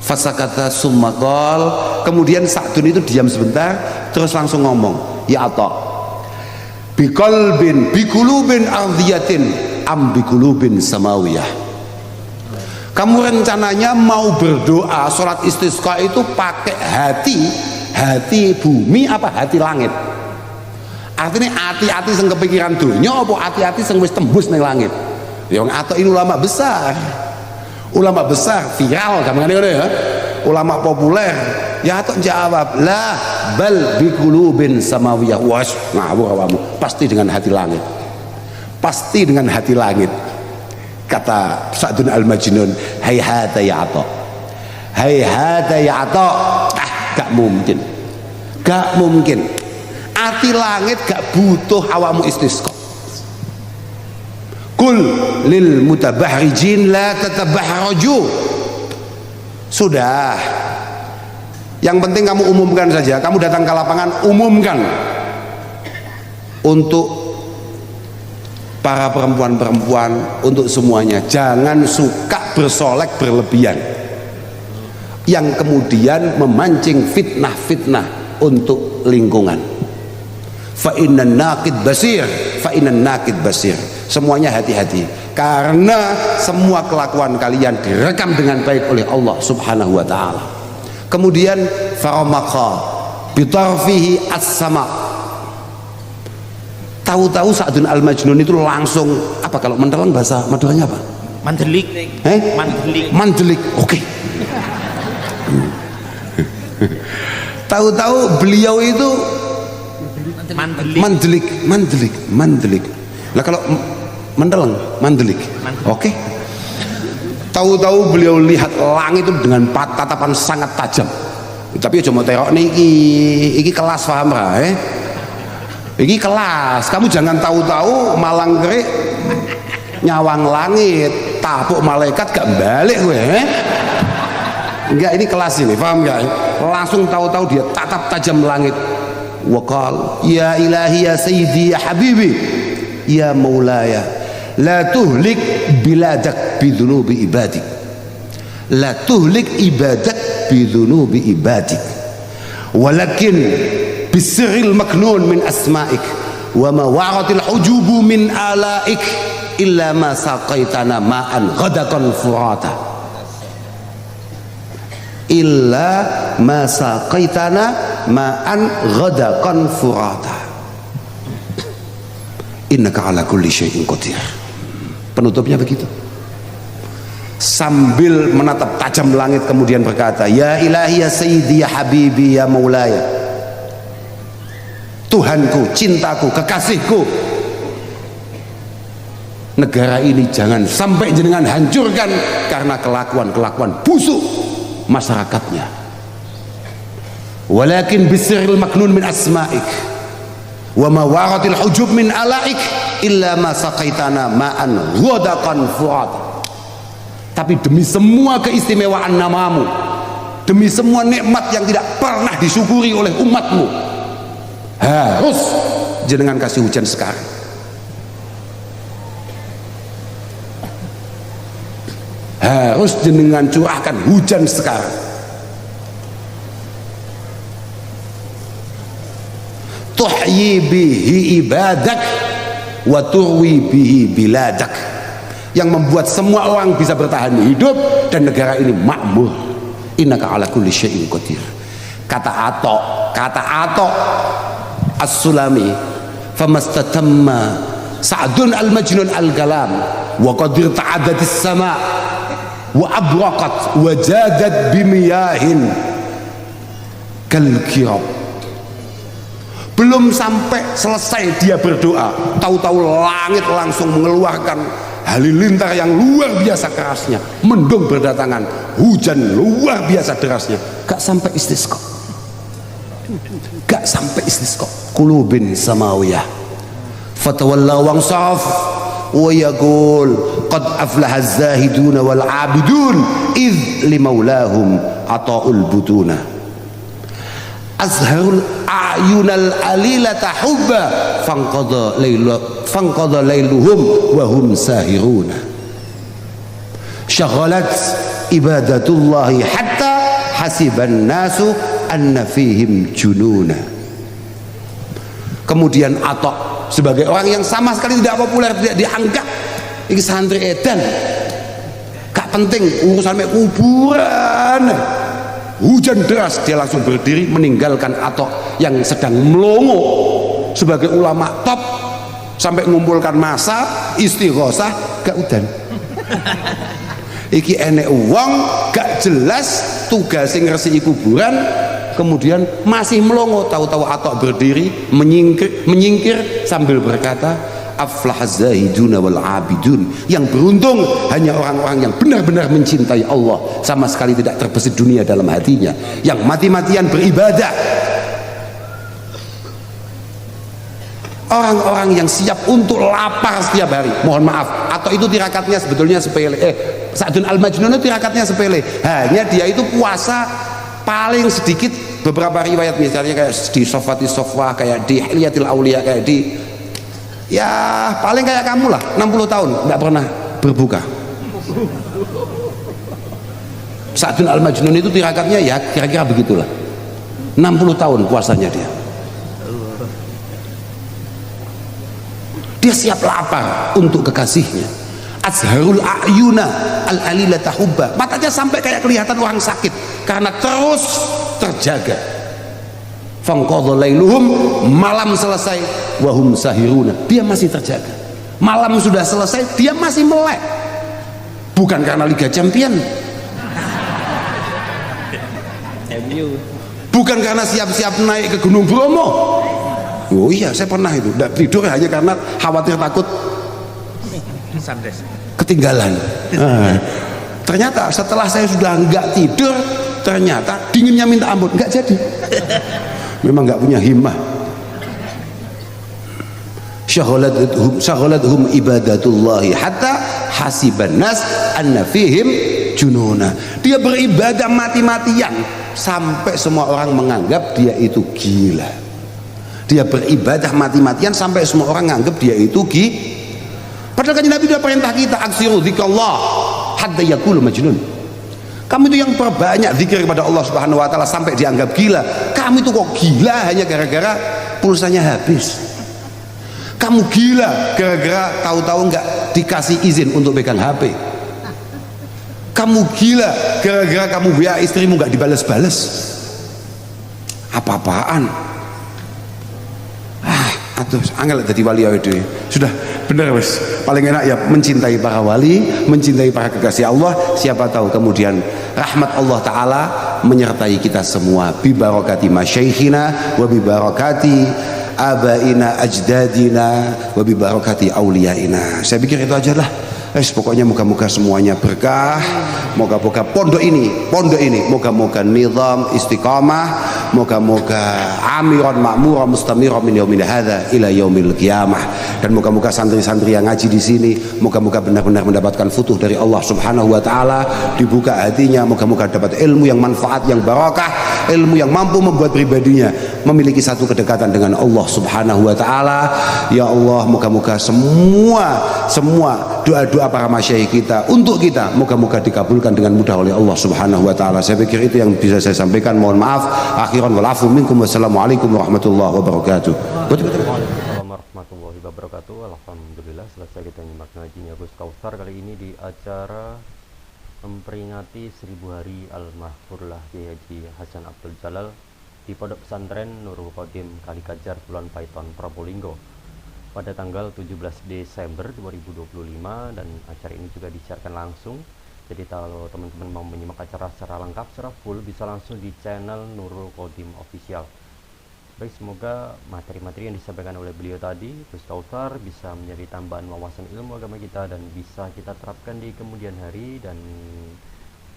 Fasakata summa qal, kemudian Sa'dun itu diam sebentar terus langsung ngomong, ya Atta, biqulubin ardhiyatin am biqulubin samawiyah. Kamu rencananya mau berdoa sholat istisqa itu pakai hati bumi apa hati langit? Artinya hati-hati sing kepikiran dunya apa hati-hati sing wis tembus ning langit? Ya Ato ini ulama besar viral gampangane ngono ya, ulama populer. Ya Ato jawab, la bal biqulubin samawiyah. Was ngawur awamu, pasti dengan hati langit, pasti dengan hati langit. Kata Sa'dun Al-Majnun, hayhata ya Ato, hayhata ya Ato. Gak mungkin hati langit gak butuh awakmu istisqa. Kul lil mutabahrijin la tatabahraju. Sudah, yang penting kamu umumkan saja, kamu datang ke lapangan umumkan untuk para perempuan-perempuan, untuk semuanya, jangan suka bersolek berlebihan yang kemudian memancing fitnah-fitnah untuk lingkungan. Fa innan naqid basir, semuanya hati-hati, karena semua kelakuan kalian direkam dengan baik oleh Allah Subhanahu wa taala. Kemudian faramaka bitarfihi as-sama, tahu-tahu Sa'dun Al-Majnun itu langsung apa, kalau mentelang bahasa Maduranya apa? Mandelik. Mandelik. Oke. Tahu-tahu beliau itu mandelik. Lah kalau mendeleng mandelik. Oke. Tahu-tahu beliau lihat langit itu dengan tatapan sangat tajam. Tapi cuma terok niki, iki kelas paham ra? Iki kelas. Kamu jangan tahu-tahu malang kerik nyawang langit, tapuk malaikat gak balik gue. Enggak, ini kelas ini, paham enggak? Langsung tahu-tahu dia tatap tajam langit. Waqal ya ilahi ya sayyidi ya habibi ya maulaya la tuhlik biladak bidhunubi ibadik, la tuhlik ibadak bidhunubi ibadik, walakin bisiril maknun min asma'ik wa mawaratil hujubu min alaik illa ma saqaitana ma'an ghadakan furata, illa ma saqaitana ma'an ghadakan furata innaka ala kulli syai'in qadir. Penutupnya begitu, sambil menatap tajam langit kemudian berkata, ya ilahi ya sayyidi ya habibi ya maulaya, Tuhanku, cintaku, kekasihku, negara ini jangan sampai jenengan hancurkan karena kelakuan-kelakuan busuk masyarakatnya. Walakin bisiril maknun min asma'ik wa mawaratil hujub min alaik illa ma saqaitana ma'an ghadakan fuat. Tapi demi semua keistimewaan namamu, demi semua nikmat yang tidak pernah disyukuri oleh umatmu, harus jenengan kasih hujan sekarang. harus jenengan curahkan hujan sekarang. Tuhyi bihi ibadak wa turwi bihi biladak, yang membuat semua orang bisa bertahan hidup dan negara ini makmur. Innaka ala kulli syai'in qadir. Kata Ato As-Sulami, famastatamma Sa'dun al-Majnun al-Kalam wa qadir ta'adatis sama wa abraqat wa jadat bimiyahin kal kirab. Belum sampai selesai dia berdoa, tahu-tahu langit langsung mengeluarkan halilintar yang luar biasa kerasnya, mendung berdatangan, hujan luar biasa derasnya. Gak sampai istisqa, gak sampai istisqa. Qulubin samawiyah fatawalla wansaraf wa yaqul qad aflaha az-zahidun wal 'abidun idh limaulahum ata'ul butuna azharul a'yunal alilata hubba fanqadha layluhum wa hum sahiruna syaghalat ibadatullahi hatta hasiban nasu anna fihim jununa. Kemudian Atok sebagai orang yang sama sekali tidak populer, tidak dianggap ini santri edan, gak penting urusan kuburan, hujan deras, dia langsung berdiri meninggalkan Atok yang sedang melongo sebagai ulama top, sampai mengumpulkan massa istighosah, gak udan. Iki enek uang gak jelas tugasnya ngeresiki kuburan, kemudian masih melongo. Tahu-tahu Atok berdiri menyingkir sambil berkata, aflahaz zahiduna wal abidun, yang beruntung hanya orang-orang yang benar-benar mencintai Allah, sama sekali tidak terbesit dunia dalam hatinya, yang mati-matian beribadah, orang-orang yang siap untuk lapar setiap hari. Mohon maaf, atau itu tirakatnya sebetulnya sepele. Sa'dun al-Majnun itu tirakatnya sepele, hanya dia itu puasa paling sedikit. Beberapa riwayat misalnya kayak di Sofati Sofwa, kayak di Hilyatil Aulia, kayak di, ya paling kayak kamu lah, 60 tahun nggak pernah berbuka. Sa'dun al-Majnun itu tirakatnya ya kira-kira begitulah, 60 tahun puasanya dia. Dia siap lapar untuk kekasihnya. Azharul a'yuna al-alilata hubba, matanya sampai kayak kelihatan orang sakit karena terus terjaga. Fangqadha lailuhum, malam selesai, wahum sahiruna, dia masih terjaga. Malam sudah selesai, dia masih melek. Bukan karena Liga Champion, bukan karena siap-siap naik ke Gunung Bromo. Oh iya, saya pernah itu tidak tidur hanya karena khawatir takut ketinggalan. Ternyata setelah saya sudah nggak tidur, ternyata dinginnya minta ampun, nggak jadi. Memang nggak punya himmah. Syaghaladhum ibadatullahi hatta hasiban nas anna fihim jununa. Dia beribadah mati-matian sampai semua orang menganggap dia itu gila. Dia beribadah mati-matian sampai semua orang menganggap dia itu gila. Padahal kan Nabi sudah perintah kita, aksiru dzikrullah hatta yaqulu majnun. Kamu itu yang perbanyak zikir kepada Allah Subhanahu wa taala sampai dianggap gila. Kamu itu kok gila hanya gara-gara pulsanya habis. Kamu gila gara-gara tahu-tahu nggak dikasih izin untuk pegang HP. Kamu gila gara-gara kamu WA istrimu nggak dibalas-balas. Apa-apaan? Aduh, angel jadi wali itu. Sudah benar wes. Paling enak ya mencintai para wali, mencintai para kekasih Allah. Siapa tahu kemudian rahmat Allah Ta'ala menyertai kita semua. Bi barakati masyaikhina wa bi barakati abaina ajdadina wa bi barakati auliyaina. Saya pikir itu aja lah. Pokoknya moga-moga semuanya berkah. Moga-moga pondok ini moga-moga nizam istiqamah, moga-moga amiron makmuron mustamiron min yaumil hadza ila yaumil qiyamah. Dan moga-moga santri-santri yang ngaji di sini moga-moga benar-benar mendapatkan futuh dari Allah Subhanahu wa taala, dibuka hatinya, moga-moga dapat ilmu yang manfaat, yang barakah, ilmu yang mampu membuat pribadinya memiliki satu kedekatan dengan Allah Subhanahu wa taala. Ya Allah, moga-moga semua doa-doa para masyayikh kita untuk kita moga-moga dikabulkan dengan mudah oleh Allah Subhanahu wa taala. Saya pikir itu yang bisa saya sampaikan. Mohon maaf. Akhiran wal afu minkum. Wassalamualaikum warahmatullahi wabarakatuh. Waalaikumsalam warahmatullahi wabarakatuh. Alhamdulillah, selesai kita nyimak ngajinya Gus Kautsar kali ini di acara memperingati 1000 hari Al-Mahfurlah Kiai Haji Hasan Abdul Jalal di Pondok Pesantren Nurul Khodim Kalikajar Kulon Paiton Probolinggo pada tanggal 17 Desember 2025, dan acara ini juga disiarkan langsung. Jadi kalau teman-teman mau menyimak acara secara lengkap, secara full, bisa langsung di channel Nurul Khodim Official. Baik, semoga materi-materi yang disampaikan oleh beliau tadi, Gus Kautsar, bisa menjadi tambahan wawasan ilmu agama kita dan bisa kita terapkan di kemudian hari. Dan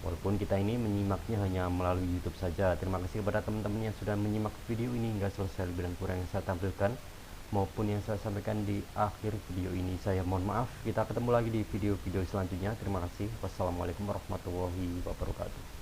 walaupun kita ini menyimaknya hanya melalui YouTube saja, terima kasih kepada teman-teman yang sudah menyimak video ini hingga selesai. Lebih dan kurang yang saya tampilkan maupun yang saya sampaikan di akhir video ini, saya mohon maaf. Kita ketemu lagi di video-video selanjutnya. Terima kasih. Wassalamualaikum warahmatullahi wabarakatuh.